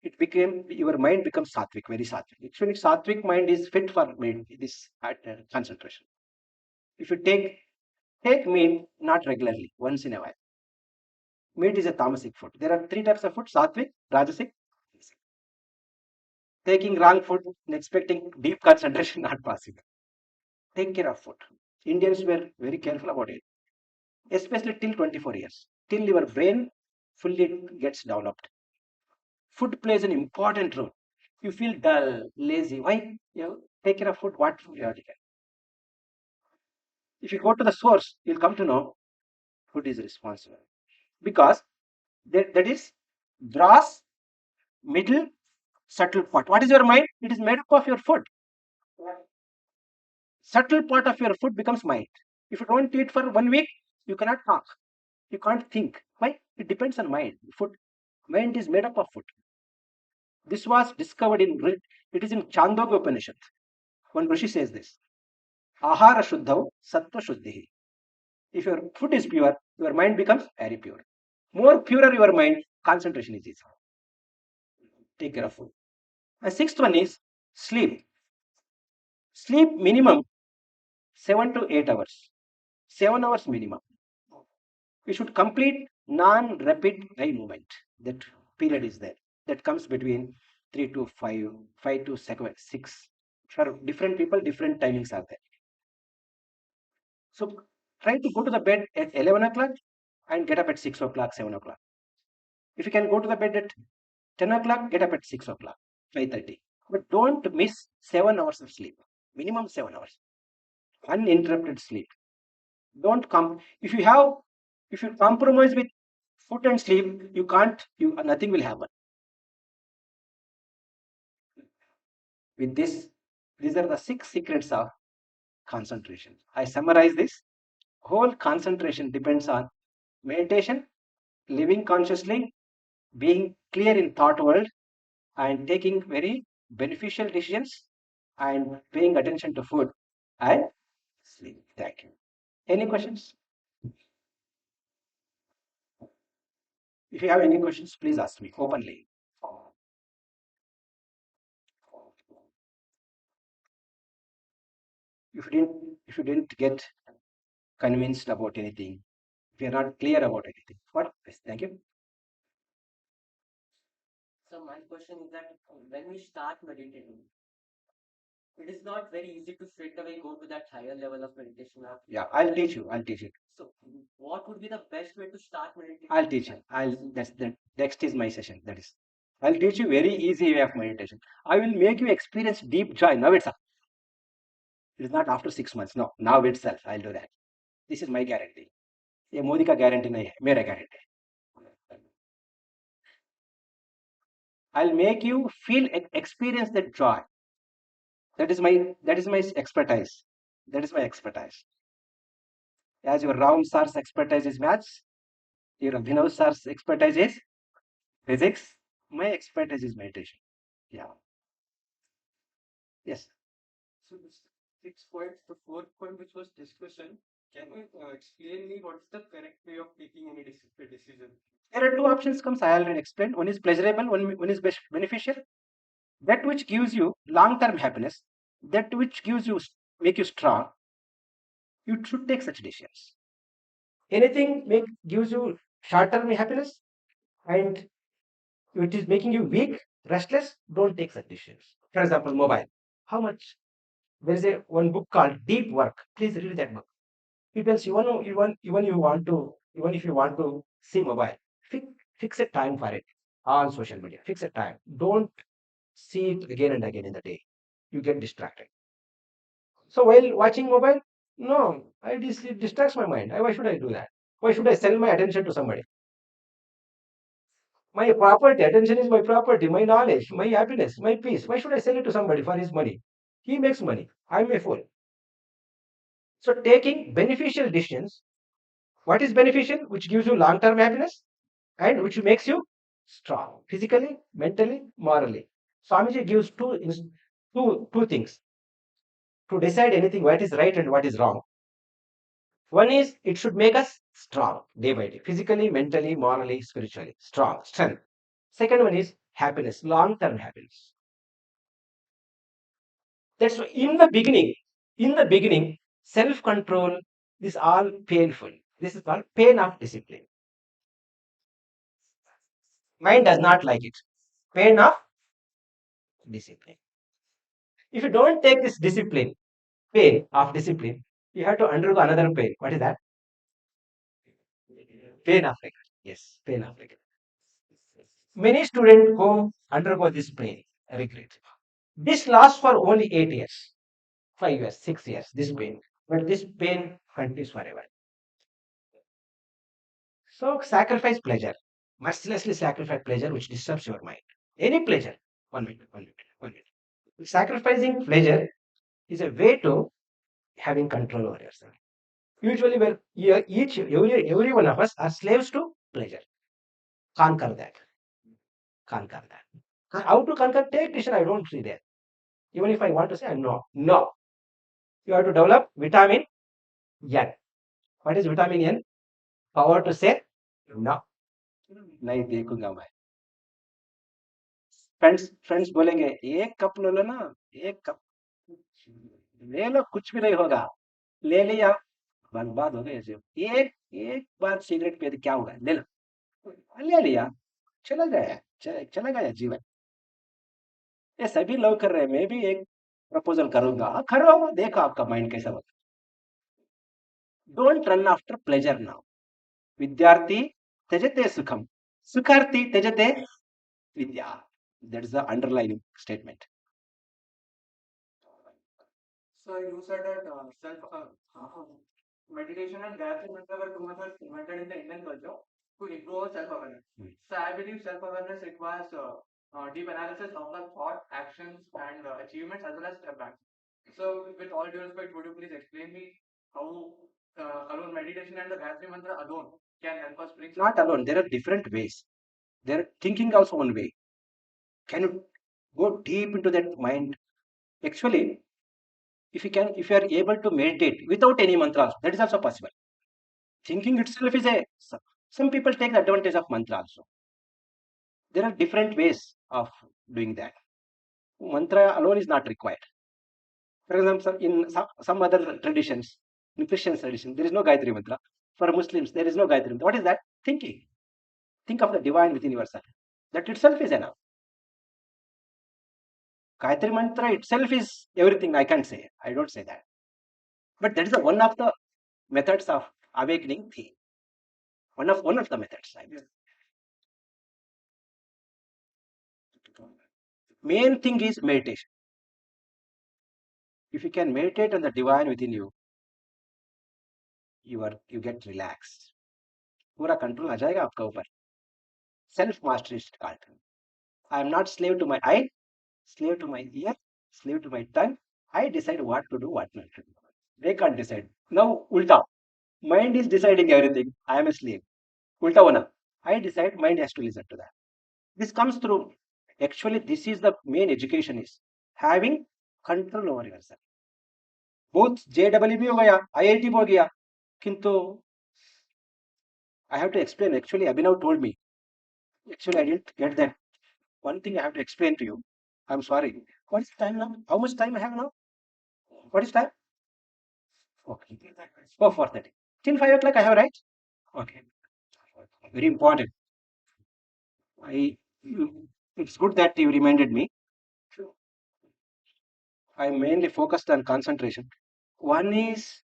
it became your mind becomes sattvic, very sattvic. Actually, sattvic mind is fit for this concentration. If you take meat not regularly, once in a while. Meat is a tamasic food. There are three types of food: sattvic, rajasic. Taking wrong food and expecting deep concentration not possible. Take care of food. Indians were very careful about it, especially till 24 years, till your brain fully gets developed. Food plays an important role. You feel dull, lazy. Why? Take care of food. What food you have taken? If you go to the source, you'll come to know food is responsible because that is gross, middle, subtle part. What is your mind? It is made up of your food. Subtle part of your food becomes mind. If you don't eat for 1 week, you cannot talk. You can't think. Why? It depends on mind. Food. Mind is made up of food. This was discovered it is in Chandogya Upanishad. One Rishi says this. Ahara shuddhav sattva shuddhi. If your food is pure, your mind becomes very pure. More purer your mind, concentration is easy. Take care of food. And sixth one is sleep. Sleep minimum 7 to 8 hours. 7 hours minimum. We should complete non-rapid eye movement. That period is there. That comes between 3 to 5, 5 to 6. For different people, different timings are there. So try to go to the bed at 11 o'clock and get up at 6 o'clock, 7 o'clock. If you can go to the bed at 10 o'clock, get up at 6 o'clock, 5:30. But don't miss 7 hours of sleep. Minimum 7 hours. uninterrupted sleep. Don't come if you have if you compromise with food and sleep, you can't you nothing will happen. With this, these are the 6 secrets of concentration. I summarize this. Whole concentration depends on meditation, living consciously, being clear in thought world, and taking very beneficial decisions, and paying attention to food and sleep. Thank you. Any questions? If you have any questions, please ask me openly. If you didn't get convinced about anything, if you're not clear about anything, what? Yes, thank you. So my question is that when we start meditating, it is not very easy to straight away go to that higher level of meditation. Yeah, I'll teach you. I'll teach you. So what would be the best way to start meditating? I'll teach you. That's the next is my session. That is, I'll teach you very easy way of meditation. I will make you experience deep joy now itself. It is not after 6 months. No, now itself I'll do that. This is my guarantee. ये मोदी का guarantee नहीं है, मेरा guarantee. I'll make you feel experience that joy. That is my expertise. That is my expertise. As your Ram sir's expertise is maths, your Abhinav sir's expertise is physics. My expertise is meditation. Yeah. Yes. So the 6 points, the fourth point, which was discussion, can you explain me what's the correct way of taking any decision? There are two options comes. I already explained. One is pleasurable. One is beneficial. That which gives you long-term happiness. That which gives you make you strong. You should take such decisions. Anything gives you short-term happiness and it is making you weak, restless. Don't take such decisions. For example, mobile. How much? There is a one book called Deep Work. Please read that book. It tells you even if you want to see mobile, fix, fix a time for it on social media. Fix a time. Don't see it again and again in the day. You get distracted. So while watching mobile, no, it distracts my mind. Why should I do that? Why should I sell my attention to somebody? My property, attention is my property, my knowledge, my happiness, my peace. Why should I sell it to somebody for his money? He makes money. I'm a fool. So taking beneficial decisions, what is beneficial? Which gives you long-term happiness and which makes you strong physically, mentally, morally. Swamiji gives two things to decide anything what is right and what is wrong. One is it should make us strong day by day, physically, mentally, morally, spiritually, strong, strength. Second one is happiness, long-term happiness. That's why in the beginning, self-control is all painful. This is called pain of discipline. Mind does not like it. Pain of discipline. If you don't take this pain of discipline, you have to undergo another pain. What is that? Pain of regret. Yes, pain of regret. Many students go undergo this pain, regret. This lasts for only 8 years, 5 years, 6 years, this pain. But this pain continues forever. So sacrifice pleasure. Mercilessly sacrifice pleasure which disturbs your mind. Any pleasure. 1 minute, 1 minute, 1 minute. Sacrificing pleasure is a way to having control over yourself. Usually, where every one of us are slaves to pleasure. Conquer that. Conquer that. How to conquer? Take decision. I don't see that. Even if I want to say, no, no. You have to develop vitamin N. What is vitamin N? Power to say no. नहीं देखूंगा मैं. Friends बोलेंगे एक cup लो ना, एक cup ले लो, कुछ भी नहीं होगा. ले लिया, बर्बाद हो गए. एक एक बार सिगरेट पिए तो क्या होगा? ले लो, ले लिया, चला गया, चला गया जीवन. ये सभी लोग कर रहे हैं. मैं भी एक प्रपोजल करूंगा. करो, देखो आपका माइंड कैसा होता. Don't run after pleasure now. विद्यार्थी त्यजते सुखम, सुखार्थी त्यजते vidya. That is the underlining statement. So you said that meditation and Gayatri Mantra were two methods invented in the Indian culture to improve self-awareness. So I believe self-awareness requires deep analysis of the thought, actions, and achievements as well as step back. So with all due respect, would you please explain me how alone meditation and the Gayatri Mantra alone can help us bring? Not alone. There are different ways. They're thinking also one way. Can you go deep into that mind? Actually, if you are able to meditate without any mantra, that is also possible. Thinking itself is a. Some people take the advantage of mantra also. There are different ways of doing that. Mantra alone is not required. For example, in some other traditions, in Christian tradition, there is no Gayatri Mantra. For Muslims, there is no Gayatri Mantra. What is that? Thinking. Think of the divine within yourself. That itself is enough. Gayatri Mantra itself is everything. I can't say. I don't say that. But that is one of the methods of awakening thing. One of the methods. I mean. Main thing is meditation. If you can meditate on the divine within you, you get relaxed. पूरा control आ जाएगा आपका ऊपर. Self mastery is called. I am not slave to my eye, slave to my ear, slave to my tongue. I decide what to do, what not to do. They can't decide. Now, ulta. Mind is deciding everything. I am a slave. Ulta one. I decide, mind has to listen to that. This comes through. Actually, this is the main education is having control over yourself. Both JEE भी हो गया, IIT भी हो गया, किंतु I have to explain. Actually, Abhinav told me. Actually, I didn't get that. One thing I have to explain to you. I'm sorry. What is time now? How much time I have now? What is time? Okay. Oh, 4:30. Till 5 o'clock I have right? Okay. Very important. It's good that you reminded me. I mainly focused on concentration. One is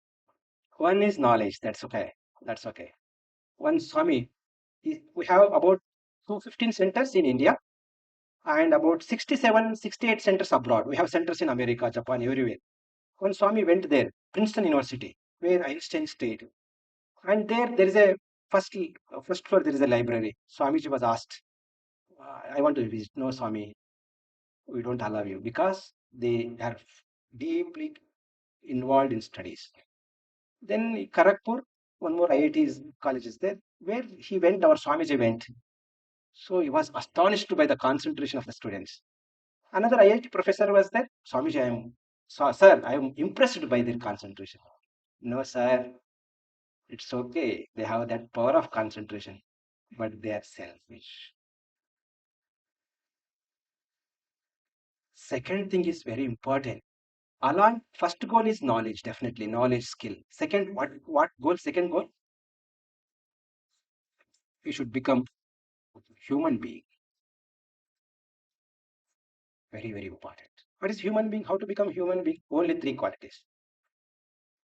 knowledge. That's okay. That's okay. One Swami. We have about 215 centers in India and about 67, 68 centers abroad. We have centers in America, Japan, everywhere. One Swami went there, Princeton University, where Einstein stayed. And there is a first floor, there is a library. Swamiji was asked, I want to visit. No, Swami, we don't allow you because they are deeply involved in studies. Then Kharagpur, one more IIT college is there, where he went, our Swamiji went. So he was astonished by the concentration of the students. Another IIT professor was there. Swamiji, sir, I am impressed by their concentration. No, sir, it's okay. They have that power of concentration, but they are selfish. Second thing is very important. Along first goal is knowledge, definitely knowledge, skill. Second, what goal? Second goal, you should become human being. Very, very important. What is human being? How to become human being? Only three qualities.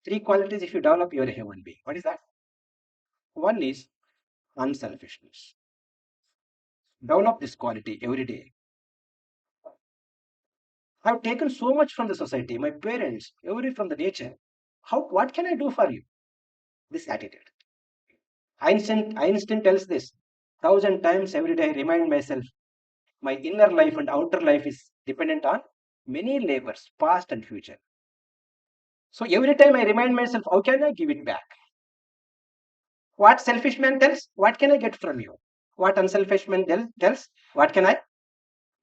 Three qualities. If you develop, you are a human being. What is that? One is unselfishness. Develop this quality every day. I have taken so much from the society, my parents, every from the nature. What can I do for you? This attitude. Einstein tells this 1,000 times every day. I remind myself my inner life and outer life is dependent on many labors, past and future. So every time I remind myself, how can I give it back? What selfish man tells, what can I get from you? What unselfish man tells, what can I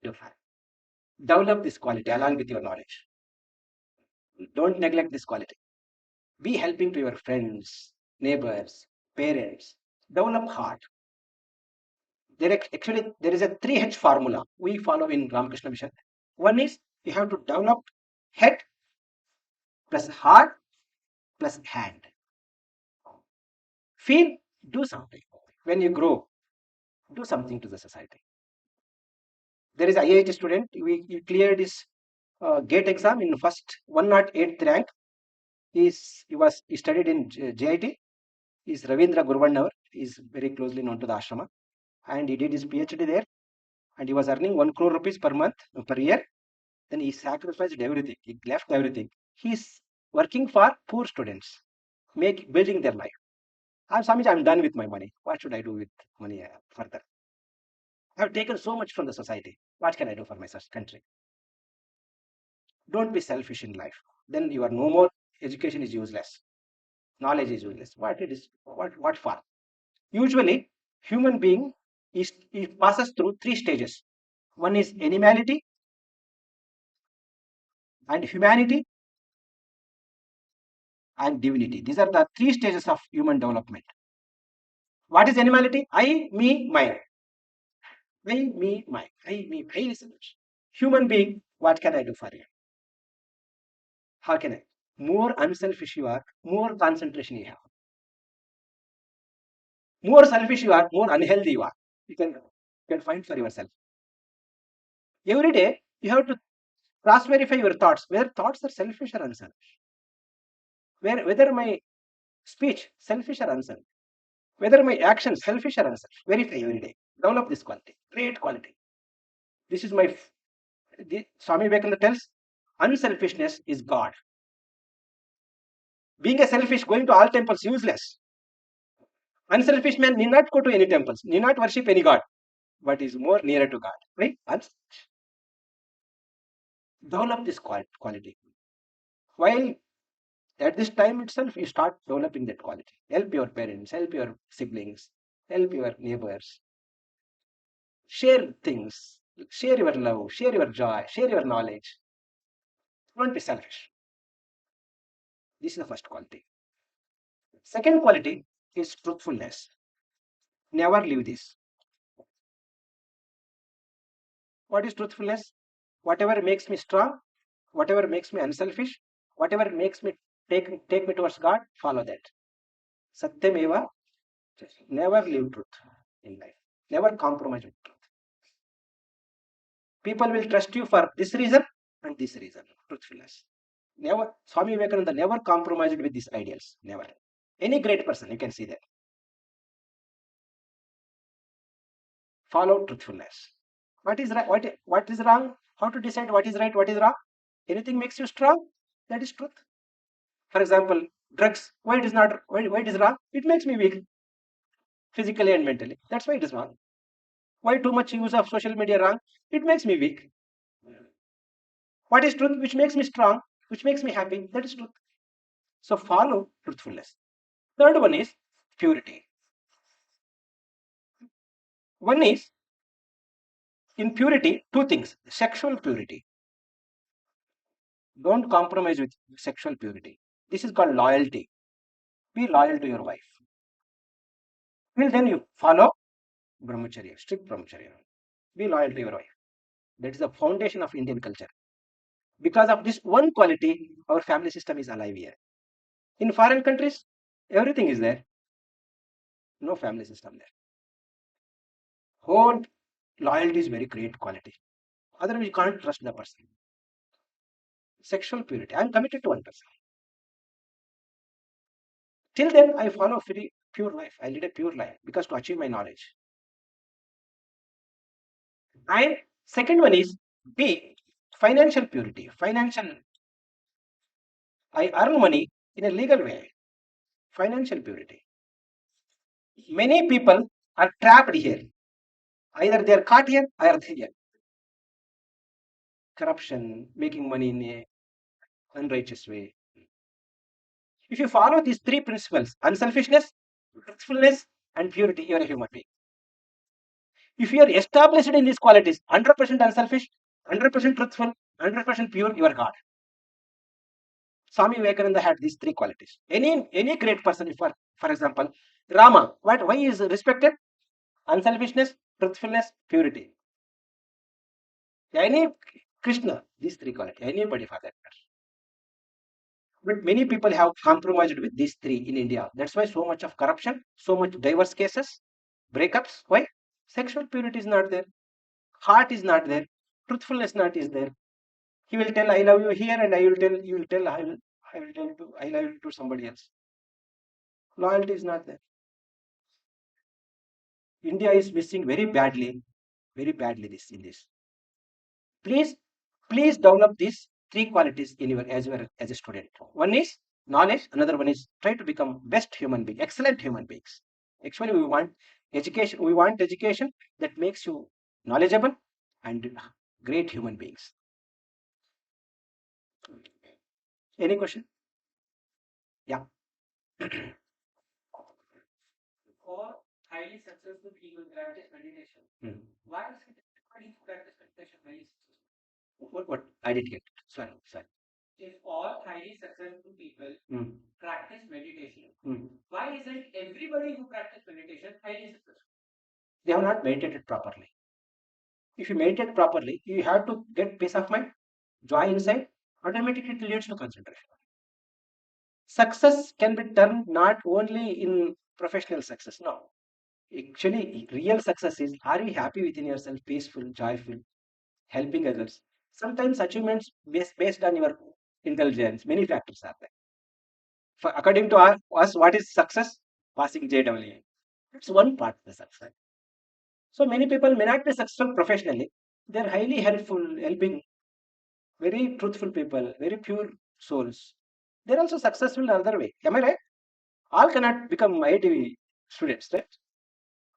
do for you? Develop this quality along with your knowledge. Don't neglect this quality. Be helping to your friends, neighbors, parents. Develop heart. Actually, there is a 3H formula we follow in Ramakrishna Mission. One is you have to develop head plus heart plus hand. Feel, do something. When you grow, do something to the society. There is a IIT student, he cleared his GATE exam in first 108th rank. He studied in JIT. He's Ravindra Gurvannavar. He's very closely known to the ashrama. And he did his PhD there. And he was earning 1 crore rupees per month, per year. Then he sacrificed everything. He left everything. He's working for poor students, building their life. Swamiji, I'm done with my money. What should I do with money further? I've taken so much from the society. What can I do for my country? Don't be selfish in life. Then you are no more. Education is useless. Knowledge is useless. What it is? What for? Usually, human being it passes through three stages. One is animality and humanity and divinity. These are the three stages of human development. What is animality? I, me, mine. I, me, mine. I, me, I is human being. What can I do for you? How can I? More unselfish you are, more concentration you have. More selfish you are, more unhealthy you are. You can find for yourself. Every day you have to cross verify your thoughts, whether thoughts are selfish or unselfish. Whether my speech selfish or unselfish. Whether my actions selfish or unselfish. Verify every day. Develop this quality. Great quality. This is Swami Vivekananda tells, unselfishness is God. Being a selfish, going to all temples, useless. Unselfish man need not go to any temples, need not worship any God, but is more nearer to God. Right? Develop this quality. While at this time itself, you start developing that quality. Help your parents, help your siblings, help your neighbors. Share things, share your love, share your joy, share your knowledge. Don't be selfish. This is the first quality. Second quality is truthfulness. Never leave this. What is truthfulness? Whatever makes me strong, whatever makes me unselfish, whatever makes me take me towards God, follow that. Satyameva, never leave truth in life. Never compromise with truth. People will trust you for this reason and this reason, truthfulness. Never, Swami Vivekananda never compromised with these ideals. Never. Any great person, you can see that. Follow truthfulness. What is right? What is wrong? How to decide what is right, what is wrong? Anything makes you strong, that is truth. For example, drugs. Why it is not? Why it is wrong? It makes me weak, physically and mentally. That's why it is wrong. Why too much use of social media wrong? It makes me weak. What is truth? Which makes me strong, which makes me happy. That is truth. So follow truthfulness. Third one is purity. One is in purity, two things. Sexual purity. Don't compromise with sexual purity. This is called loyalty. Be loyal to your wife. Till then you follow brahmacharya, strict brahmacharya. Be loyal to your wife. That is the foundation of Indian culture. Because of this one quality, our family system is alive here. In foreign countries, everything is there. No family system there. Whole loyalty is very great quality. Otherwise, you can't trust the person. Sexual purity. I am committed to one person. Till then, I follow very pure life. I lead a pure life because to achieve my knowledge. And second one is B, financial purity. I earn money in a legal way. Financial purity. Many people are trapped here. Either they are caught here or they are corruption, making money in a unrighteous way. If you follow these three principles, unselfishness, truthfulness, and purity, you are a human being. If you are established in these qualities, 100% unselfish, 100% truthful, 100% pure, you are God. Swami Vivekananda had these three qualities. Any great person, for example, Rama, why is respected? Unselfishness, truthfulness, purity. Any Krishna, these three qualities. Anybody for that matter. But many people have compromised with these three in India. That's why so much of corruption, so much divorce cases, breakups. Why? Sexual purity is not there. Heart is not there. Truthfulness not is there. He will tell I love you here, and you will tell I will tell to I love you to somebody else. Loyalty is not there. India is missing very badly this in this. Please, please develop this three qualities in your as you are as a student. One is knowledge, another one is try to become best human being, excellent human beings. Actually, we want education. We want education that makes you knowledgeable and great human beings. Any question? Yeah. For highly successful people practice meditation. Hmm. Why is it everybody who practice meditation highly successful? What? I didn't get it. Sorry. Sorry. If all highly successful people Hmm. practice meditation, Hmm. why isn't everybody who practice meditation highly successful? They have not meditated properly. If you meditate properly, you have to get peace of mind, joy inside. Automatically, it leads to concentration. Success can be termed not only in professional success. No, actually, real success is: are you happy within yourself, peaceful, joyful, helping others? Sometimes achievements based on your intelligence. Many factors are there. According to us, what is success? Passing JWA. That's one part of the success. So many people may not be successful professionally. They are highly helpful, helping very truthful people, very pure souls. They're also successful in another way. Am I right? All cannot become IIT students, right?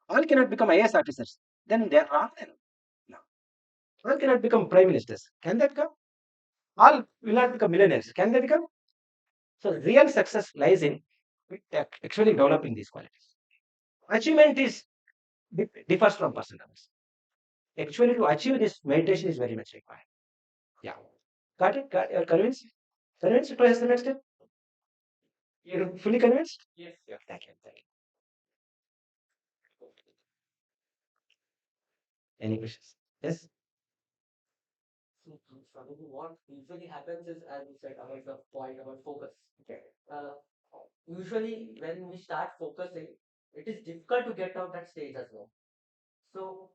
All cannot become IAS officers. Then they are wrong. Then no. All cannot become prime ministers. Can they become? All will not become millionaires. Can they become? So real success lies in actually developing these qualities. Achievement is differs from person to person. Actually, to achieve this, meditation is very much required. Yeah. Got it? You're convinced? Convinced to the next step? You're fully convinced? Yes. Yeah. Thank you. Thank you. Any questions? Yes. So, what usually happens is, as you said about the point about focus. Okay. Uh, Usually, when we start focusing, it is difficult to get out that stage as well. So,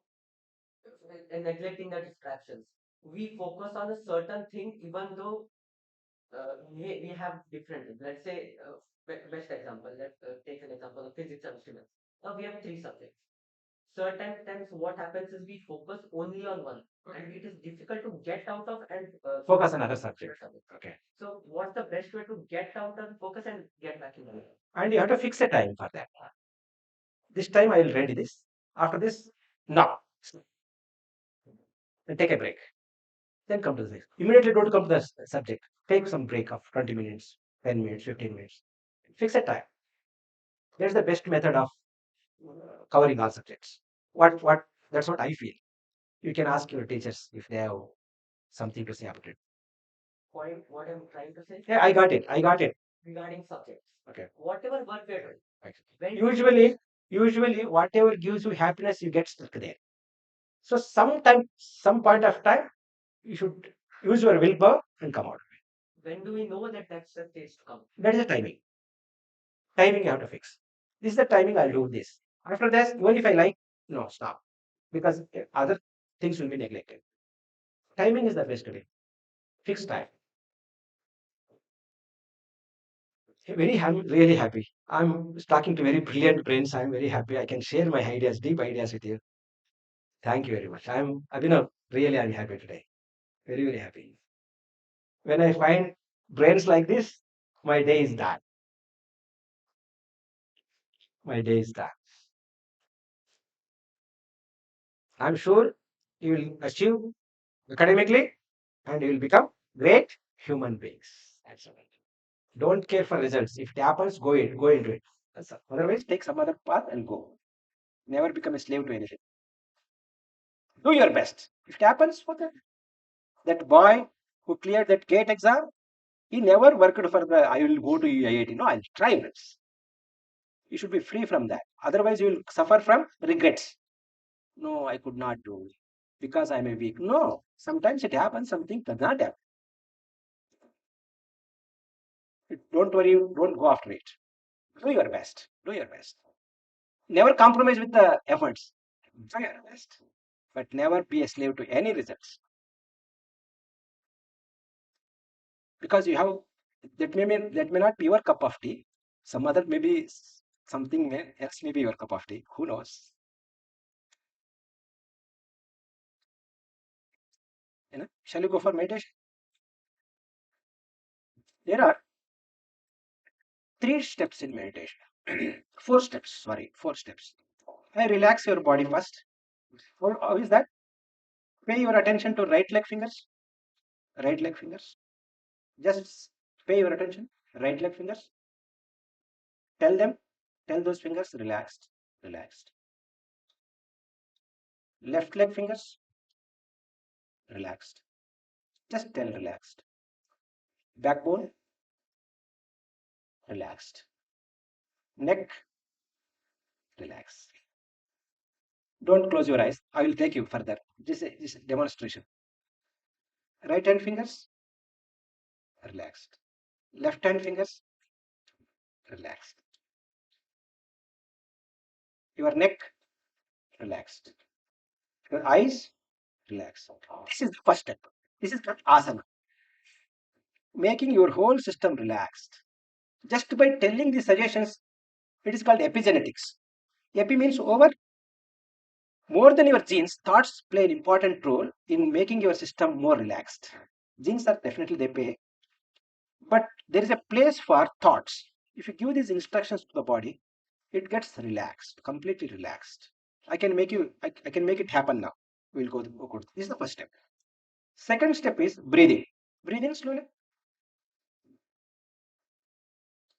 and neglecting the distractions, we focus on a certain thing, even though we have different. Let's say, best example. Let's take an example of physics and instruments. Now we have three subjects. Certain times, what happens is we focus only on one, and it is difficult to get out of and Focus on other subject. Okay. So, what's the best way to get out of focus and get back in the way? And you have to fix a time for that. This time I will read this. After this, no. Then take a break. Then come to the next. Immediately don't come to the subject. Take some break of 20 minutes, 10 minutes, 15 minutes. Fix a time. That's the best method of covering all subjects. What that's what I feel. You can ask your teachers if they have something to say about it. What I'm trying to say Yeah, I got it. I got it. regarding subjects, Okay. whatever work we are doing, Right. when Usually, whatever gives you happiness, you get stuck there. So sometime, some point of time, you should use your willpower and come out. when do we know that that's the stage to come? That is the timing. Timing you have to fix. This is the timing I'll do this. After this, even if I like, no, stop. Because other things will be neglected. Timing is the best way. Fixed time. I'm really happy. I'm talking to very brilliant brains. I'm very happy. I can share my ideas, deep ideas with you. Thank you very much. Really I'm happy today. Very, very happy. When I find brains like this, my day is done. My day is done. I'm sure you will achieve academically and you will become great human beings. That's all. Don't care for results. If it happens, go into it. That's all. Otherwise, take some other path and go. Never become a slave to anything. Do your best. If it happens, okay. That boy who cleared that gate exam, he never worked for the I will go to IIT. No, I'll try this. You should be free from that. Otherwise, you will suffer from regrets. No, I could not do it because I'm a weak. No, sometimes it happens, something does not happen. Don't worry, don't go after it. Do your best. Do your best. Never compromise with the efforts. Do your best. But never be a slave to any results. Because you have that may not be your cup of tea. Some other maybe else may be your cup of tea. Who knows? Shall you go for meditation? There are three steps in meditation. Four steps, sorry, four steps. I relax your body first. How is that? Pay your attention to right leg fingers. Right leg fingers. Just pay your attention. Right leg fingers. Tell them, tell those fingers relaxed, relaxed. Left leg fingers relaxed. Just tell relaxed. Backbone relaxed. Neck relax. Don't close your eyes. I will take you further. This demonstration. Right hand fingers relaxed. Left hand fingers relaxed. Your neck relaxed. Your eyes relaxed. This is the first step. This is called asana. Making your whole system relaxed. Just by telling these suggestions, it is called epigenetics. Epi means over. More than your genes, thoughts play an important role in making your system more relaxed. Genes are definitely they play, but there is a place for thoughts. If you give these instructions to the body, it gets relaxed, completely relaxed. I can make it happen now. We'll go good. This is the first step. Second step is breathing. Breathe in slowly.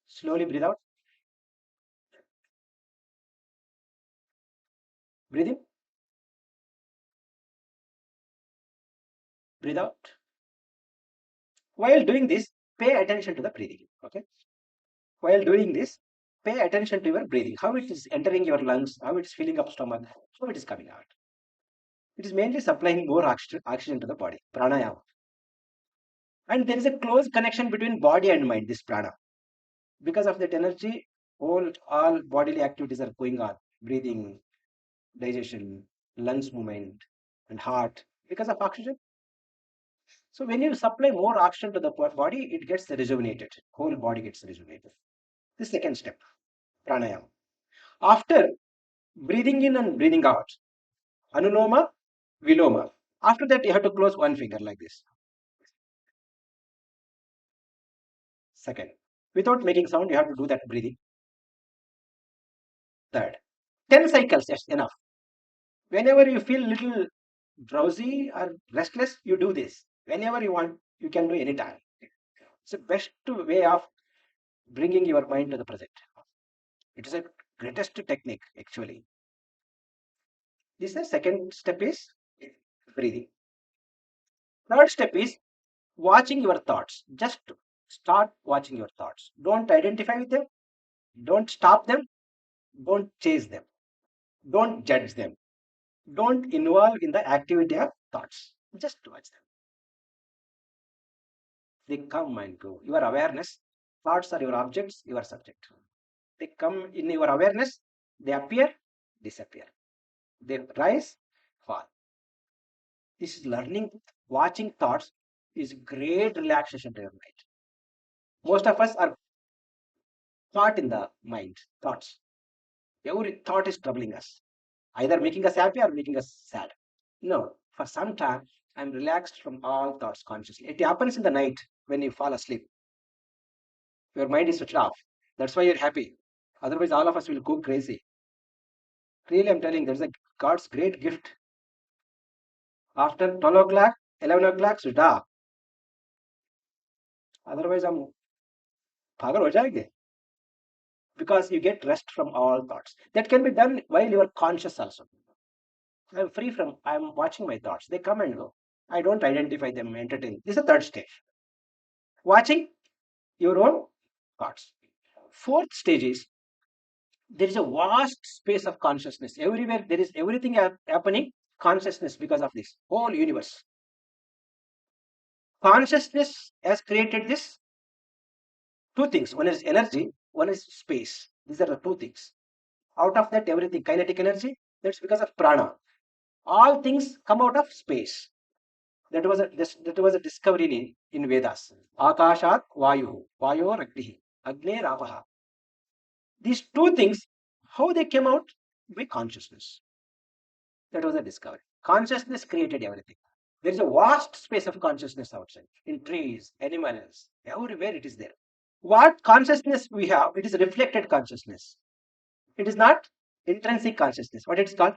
Slowly breathe out. Breathe in. Breathe out. While doing this, pay attention to the breathing. Okay. While doing this, pay attention to your breathing. How it is entering your lungs, how it is filling up stomach, how it is coming out. It is mainly supplying more oxygen to the body. Pranayama. And there is a close connection between body and mind, this prana. Because of that energy, all bodily activities are going on. Breathing, digestion, lungs movement, and heart. Because of oxygen. So when you supply more oxygen to the body, it gets rejuvenated. Whole body gets rejuvenated. The second step, pranayama. After breathing in and breathing out, anuloma, viloma. After that, you have to close one finger like this. Second, without making sound, you have to do that breathing. Third, 10 cycles, that's enough. Whenever you feel little drowsy or restless, you do this. Whenever you want, you can do anytime. It's the best way of bringing your mind to the present. It is a greatest technique, actually. This is the second step is breathing. Third step is watching your thoughts. Just start watching your thoughts. Don't identify with them. Don't stop them. Don't chase them. Don't judge them. Don't involve in the activity of thoughts. Just watch them. They come and go. Your awareness, thoughts are your objects, your subject. They come in your awareness, they appear, disappear. They rise, fall. This is learning, watching thoughts is great relaxation to your mind. Most of us are caught in the mind, thoughts. Every thought is troubling us, either making us happy or making us sad. No, for some time, I'm relaxed from all thoughts consciously. It happens in the night when you fall asleep. Your mind is switched off. That's why you're happy. Otherwise, all of us will go crazy. Really, I'm telling, there's a God's great gift. After 12 o'clock, 11 o'clock, switch off. Otherwise, हम पागल हो जाएंगे. Because you get rest from all thoughts. That can be done while you are conscious also. I'm free from, I'm watching my thoughts. They come and go. I don't identify them, entertain. This is the third stage. Watching your own thoughts. Fourth stage is there is a vast space of consciousness. Everywhere there is everything happening, consciousness because of this whole universe. Consciousness has created this two things. One is energy, one is space. These are the two things. Out of that, everything, kinetic energy, that's because of prana. All things come out of space. That was a discovery in Vedas. Akashat Vayu, Vayo Agni, Agni Rapaha. These two things, how they came out? By consciousness. That was a discovery. Consciousness created everything. There is a vast space of consciousness outside, in trees, animals, everywhere it is there. What consciousness we have, it is reflected consciousness. It is not intrinsic consciousness. What it is called?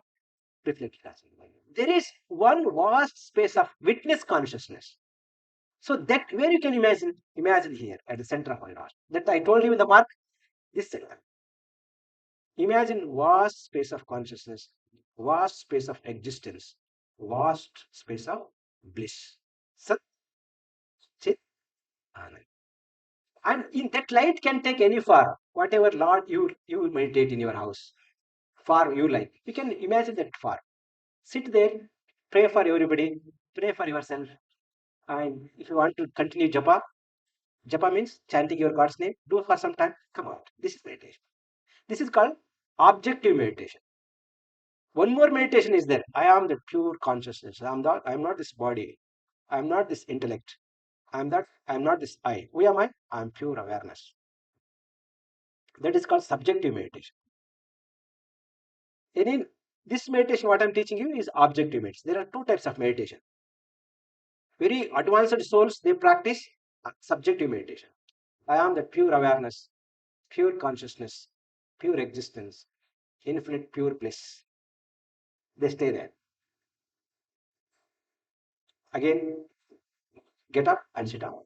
Reflected consciousness. There is one vast space of witness consciousness. So that where you can imagine here at the center of our heart. That I told you in the mark, this center. Imagine vast space of consciousness, vast space of existence, vast space of bliss. Sat, Chit, Anand. And in that light can take any form, whatever Lord you meditate in your house, form you like. You can imagine that form. Sit there, pray for everybody, pray for yourself. And if you want to continue japa, japa means chanting your God's name, do for some time. Come on, this is meditation. This is called objective meditation. One more meditation is there. I am the pure consciousness. I am not this body. I am not this intellect. I am not this I. Who am I? I am pure awareness. That is called subjective meditation. In this meditation, what I'm teaching you is objective meditation. There are two types of meditation. Very advanced souls, they practice subjective meditation. I am the pure awareness, pure consciousness, pure existence, infinite pure bliss. They stay there. Again, get up and sit down.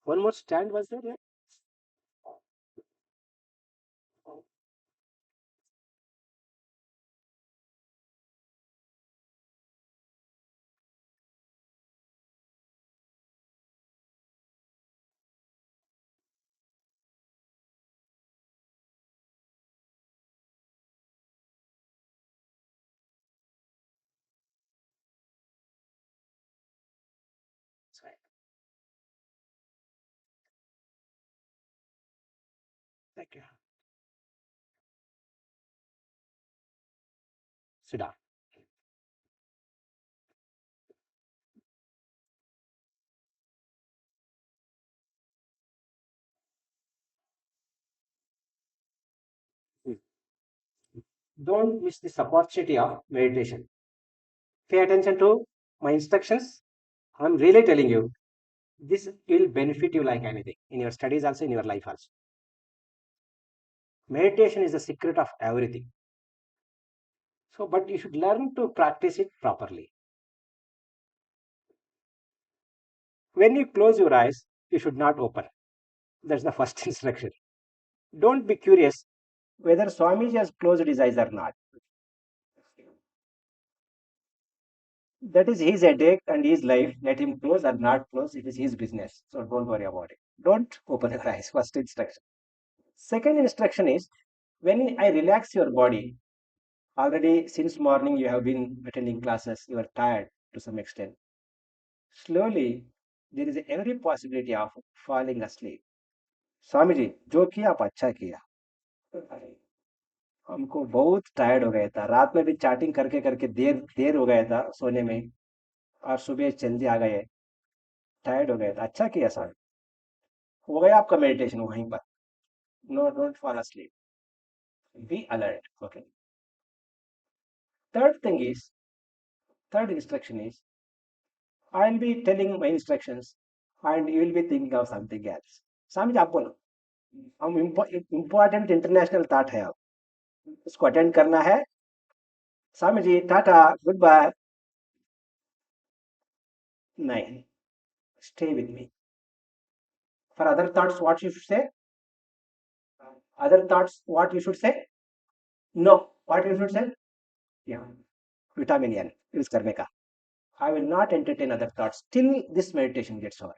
One more stand was there. Yeah? That's right. Thank you. Sit down. Hmm. Don't miss this opportunity of meditation. Pay attention to my instructions. I'm really telling you, this will benefit you like anything in your studies, also in your life, also. Meditation is the secret of everything. So, but you should learn to practice it properly. When you close your eyes, you should not open. That's the first instruction. Don't be curious whether Swamiji has closed his eyes or not. That is his headache and his life. Let him close or not close. It is his business. So don't worry about it. Don't open your eyes. First instruction. Second instruction is when I relax your body, already since morning you have been attending classes, you are tired to some extent. Slowly, there is every possibility of falling asleep. Swami ji जो किया आप अच्छा किया हमको बहुत tired हो गया था रात में भी चैटिंग करके करके देर देर हो गया था सोने में और सुबह जल्दी आ गए टायर्ड हो गया था अच्छा किया सर हो गया आपका मेडिटेशन वहीं पर no don't fall asleep be alert okay third thing is third instruction is I'll be telling my instructions and you will be thinking of something else Swami ji आप बोलो हम इम्पोर्टेंट इंटरनेशनल थॉट है अब उसको अटेंड करना है Swami ji tata good bye नहीं stay with me for other thoughts what you should say other thoughts what you should say no what you should say yeah vitamin N use करने का I will not entertain other thoughts till this meditation gets over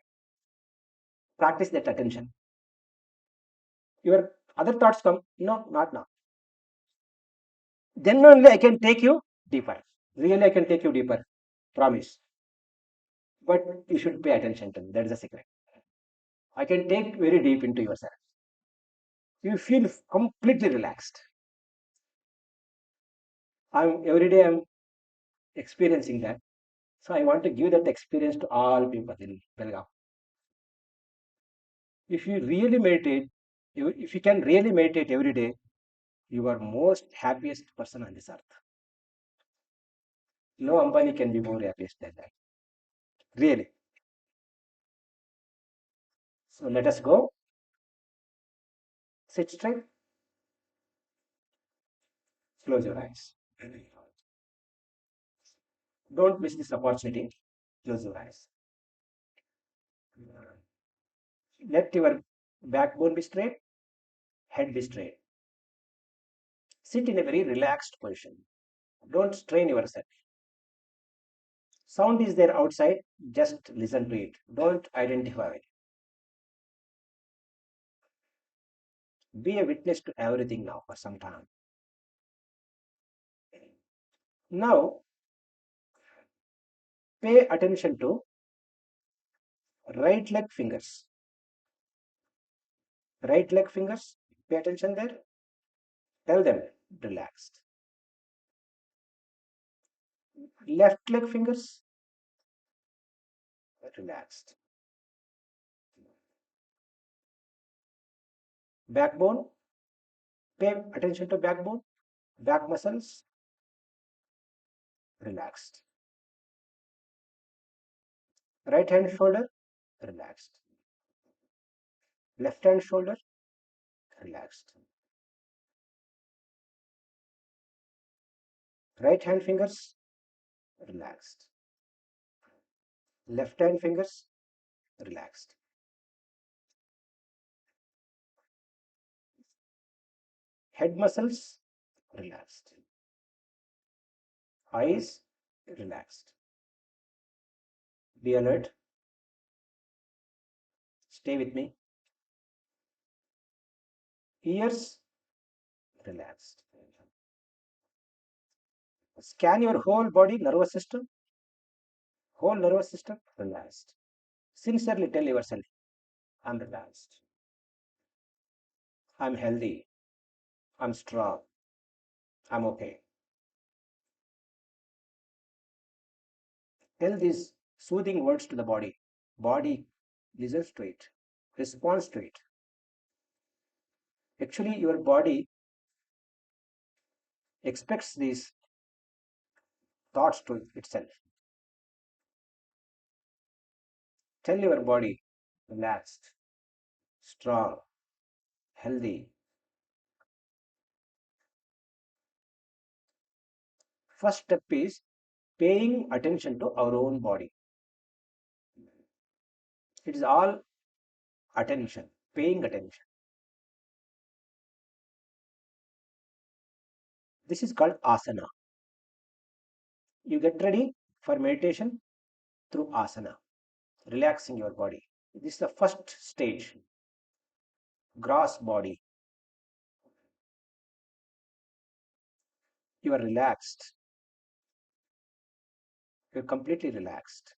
practice that attention your other thoughts come no not now then only I can take you deeper really I can take you deeper promise but you should pay attention to me that is the secret I can take very deep into yourself you feel completely relaxed I'm every day I'm experiencing that so I want to give that experience to all people in Belgaum. If you really meditate, if you can really meditate every day, you are most happiest person on this earth. No Ambani can be more happiest than that. Really. So let us go. Sit straight. Close your eyes. Don't miss this opportunity. Close your eyes. Let your backbone be straight, head be straight. Sit in a very relaxed position. Don't strain yourself. Sound is there outside, just listen to it. Don't identify it. Be a witness to everything now for some time. Now, pay attention to right leg fingers. Right leg fingers, pay attention there. Tell them relaxed. Left leg fingers, relaxed. Backbone, pay attention to backbone. Back muscles, relaxed. Right hand shoulder, relaxed. Left hand shoulder, relaxed. Right hand fingers, relaxed. Left hand fingers, relaxed. Head muscles, relaxed. Eyes, relaxed. Be alert. Stay with me. Ears, relaxed. Scan your whole body, whole nervous system, relaxed. Sincerely tell yourself, I'm relaxed. I'm healthy. I'm strong. I'm okay. Tell these soothing words to the body. Body listens to it, responds to it. Actually, your body expects these thoughts to itself. Tell your body, relaxed, strong, healthy. First step is paying attention to our own body. It is all attention, paying attention. This is called asana. You get ready for meditation through asana, relaxing your body. This is the first stage, gross body. You are relaxed. You are completely relaxed.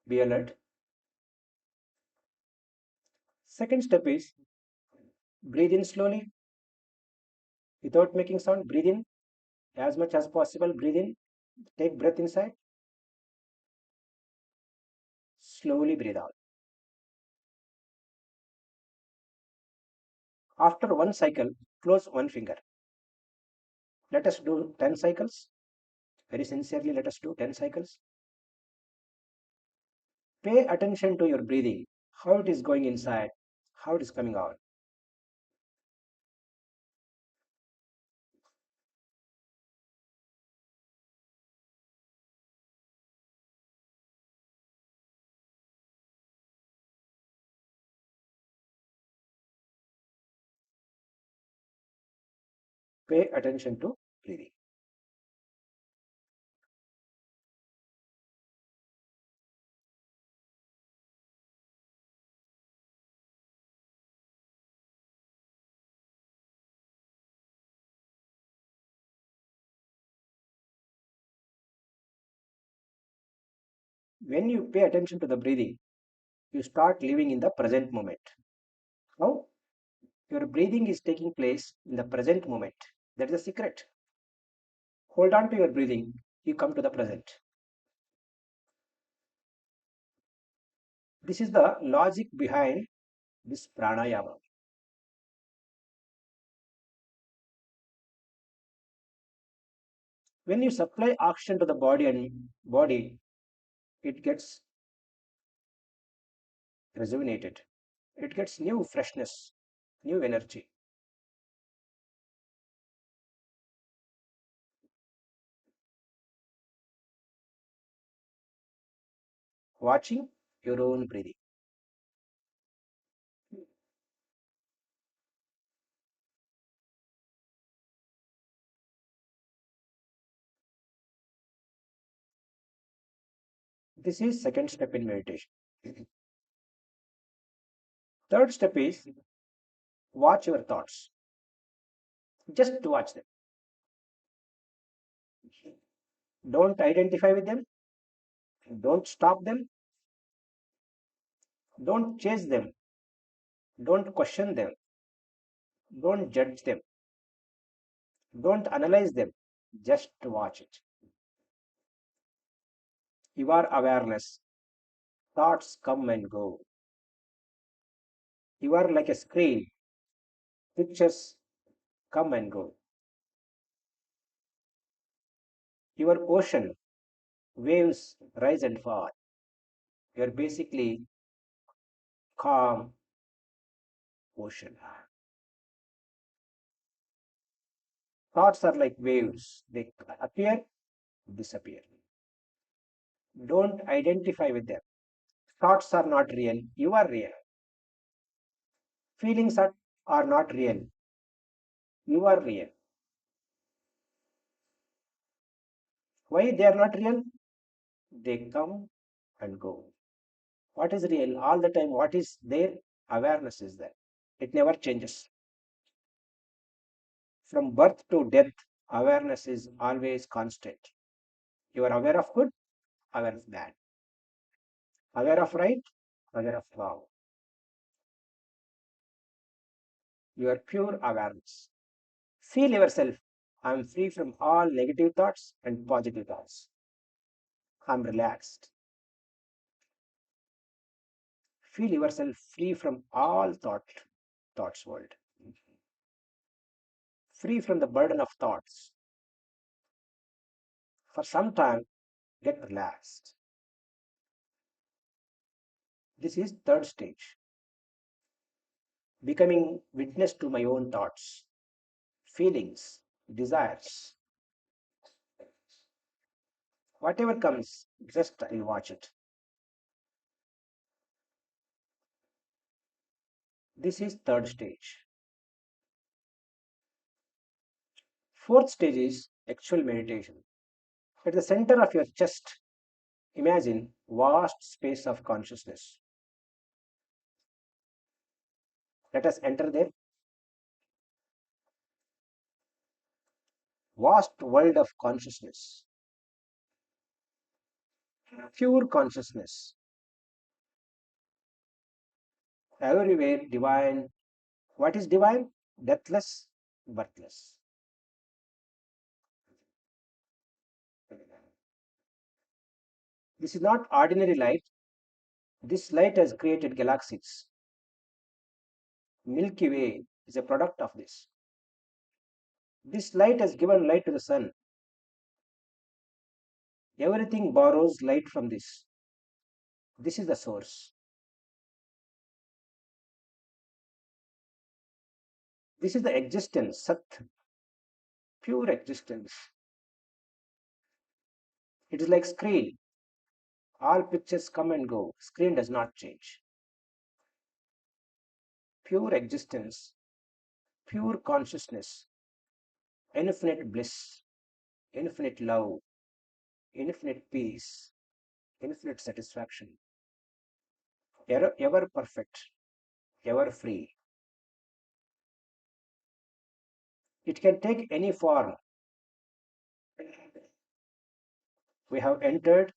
Be alert. Second step is breathe in slowly without making sound. Breathe in as much as possible. Breathe in. Take breath inside. Slowly breathe out. After one cycle, close one finger. Let us do 10 cycles. Very sincerely, let us do 10 cycles. Pay attention to your breathing, how it is going inside, how it is coming out. Pay attention to breathing. When you pay attention to the breathing, you start living in the present moment. How? Your breathing is taking place in the present moment. That is the secret. Hold on to your breathing, you come to the present. This is the logic behind this pranayama. When you supply oxygen to the body, it gets rejuvenated. It gets new freshness, new energy. Watching your own breathing. This is second step in meditation. Third step is watch your thoughts. Just to watch them. Don't identify with them. Don't stop them. Don't chase them. Don't question them. Don't judge them. Don't analyze them. Just watch it. Your awareness. Thoughts come and go. You are like a screen. Pictures come and go. Your ocean. Waves rise and fall. You are basically calm ocean. Thoughts are like waves. They appear, disappear. Don't identify with them. Thoughts are not real. You are real. Feelings are not real. You are real. Why they are not real? They come and go. What is real? All the time, what is there? Awareness is there. It never changes. From birth to death, awareness is always constant. You are aware of good, aware of bad, aware of right, aware of wrong. You are pure awareness. Feel yourself. I am free from all negative thoughts and positive thoughts. I am relaxed. Feel yourself free from all thoughts world. Free from the burden of thoughts. For some time, get relaxed. This is third stage. Becoming witness to my own thoughts, feelings, desires. Whatever comes, just I'll watch it. This is third stage. Fourth stage is actual meditation. At the center of your chest, imagine vast space of consciousness. Let us enter there. Vast world of consciousness. Pure consciousness. Everywhere divine. What is divine? Deathless, birthless. This is not ordinary light. This light has created galaxies. Milky Way is a product of this. This light has given light to the sun. Everything borrows light from this. This is the source. This is the existence, Sat, pure existence. It is like screen. All pictures come and go. Screen does not change. Pure existence, pure consciousness, infinite bliss, infinite love, infinite peace, infinite satisfaction. Ever perfect, ever free. It can take any form. We have entered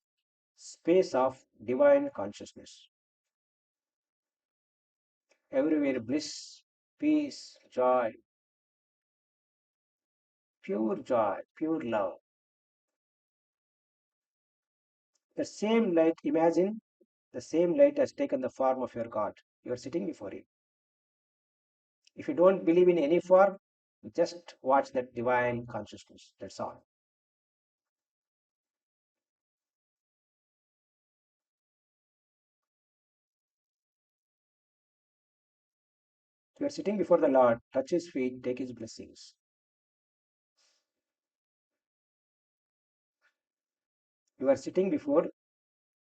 space of divine consciousness. Everywhere bliss, peace, joy, pure love. The same light, imagine The same light has taken the form of your God. You are sitting before Him. If you don't believe in any form, just watch that divine consciousness. That's all. You are sitting before the Lord. Touch His feet, take His blessings. You are sitting before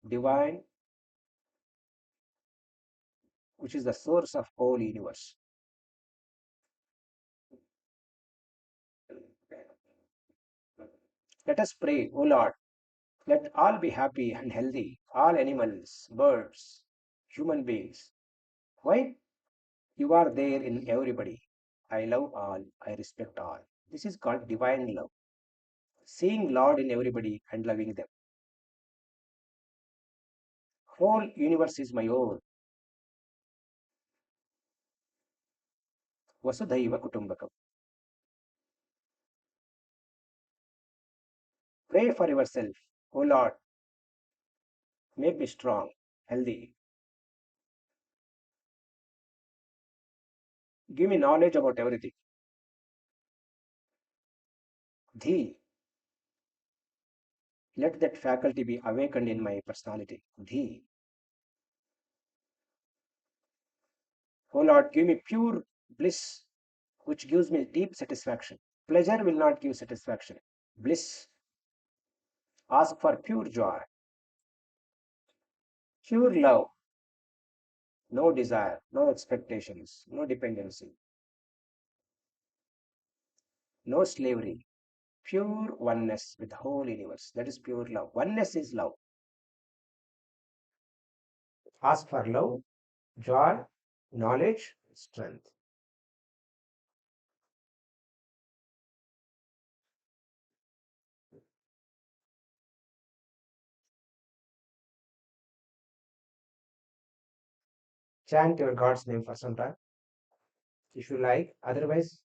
divine, which is the source of whole universe. Let us pray, O Lord, let all be happy and healthy, all animals, birds, human beings. Why? You are there in everybody. I love all, I respect all. This is called divine love. Seeing Lord in everybody and loving them. Whole universe is my own. Vasudhaiva Kutumbakam. Pray for yourself. O Lord, make me strong, healthy. Give me knowledge about everything. Dhi, let that faculty be awakened in my personality. Dhi. O Lord, give me pure bliss, which gives me deep satisfaction. Pleasure will not give satisfaction. Bliss, ask for pure joy, pure love, no desire, no expectations, no dependency, no slavery, pure oneness with the whole universe. That is pure love. Oneness is love. Ask for love, joy, knowledge, strength. Chant your God's name for some time if you like. Otherwise,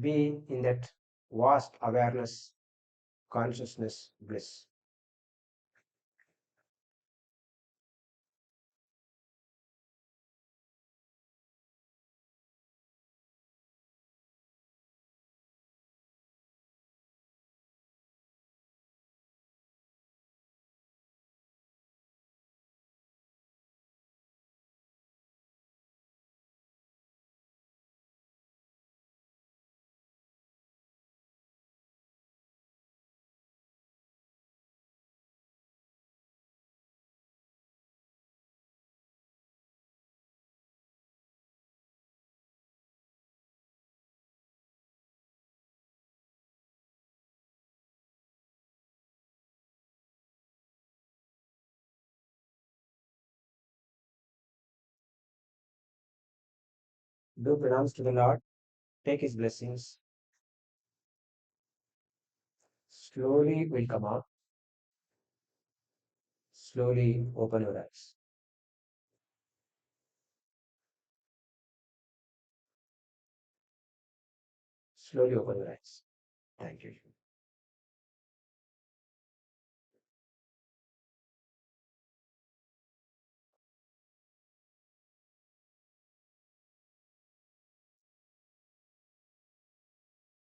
be in that vast awareness, consciousness, bliss. Do pranams to the Lord, take His blessings. Slowly will come out. Slowly open your eyes. Slowly open your eyes. Thank you.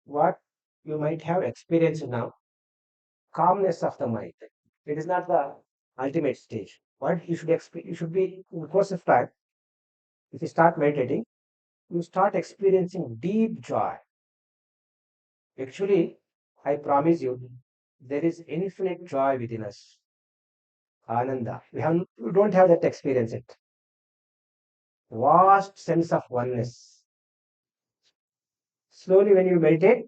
What you might have experienced now, calmness of the mind. It is not the ultimate stage. What you should expect, you should be in the course of time. If you start meditating, you start experiencing deep joy. Actually, I promise you, there is infinite joy within us. Ananda. We don't have that experience yet. Vast sense of oneness. Slowly, when you meditate,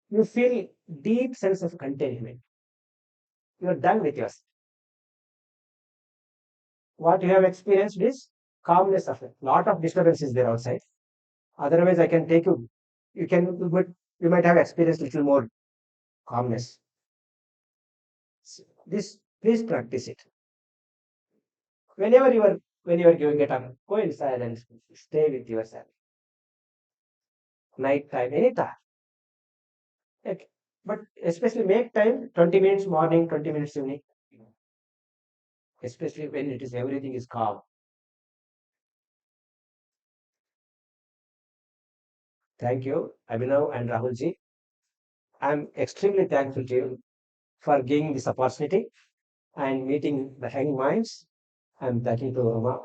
you feel deep sense of contentment. You are done with yours. What you have experienced is calmness of it. Lot of disturbance is there outside. Otherwise, I can take you. You can, but you might have experienced little more calmness. This, please practice it. Whenever when you are giving get up, go inside and stay with yourself. Night time, anytime. Like, but especially make time 20 minutes morning, 20 minutes evening. especially when it is everything is calm. Thank you, Abhinav and Rahulji. I'm extremely thankful to you for giving this opportunity and meeting the young minds. I'm thanking to Rama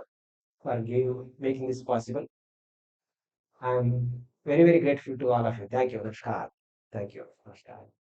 for making this possible. I'm very, very grateful to all of you. Thank you. Namaskar. Thank you. Namaskar.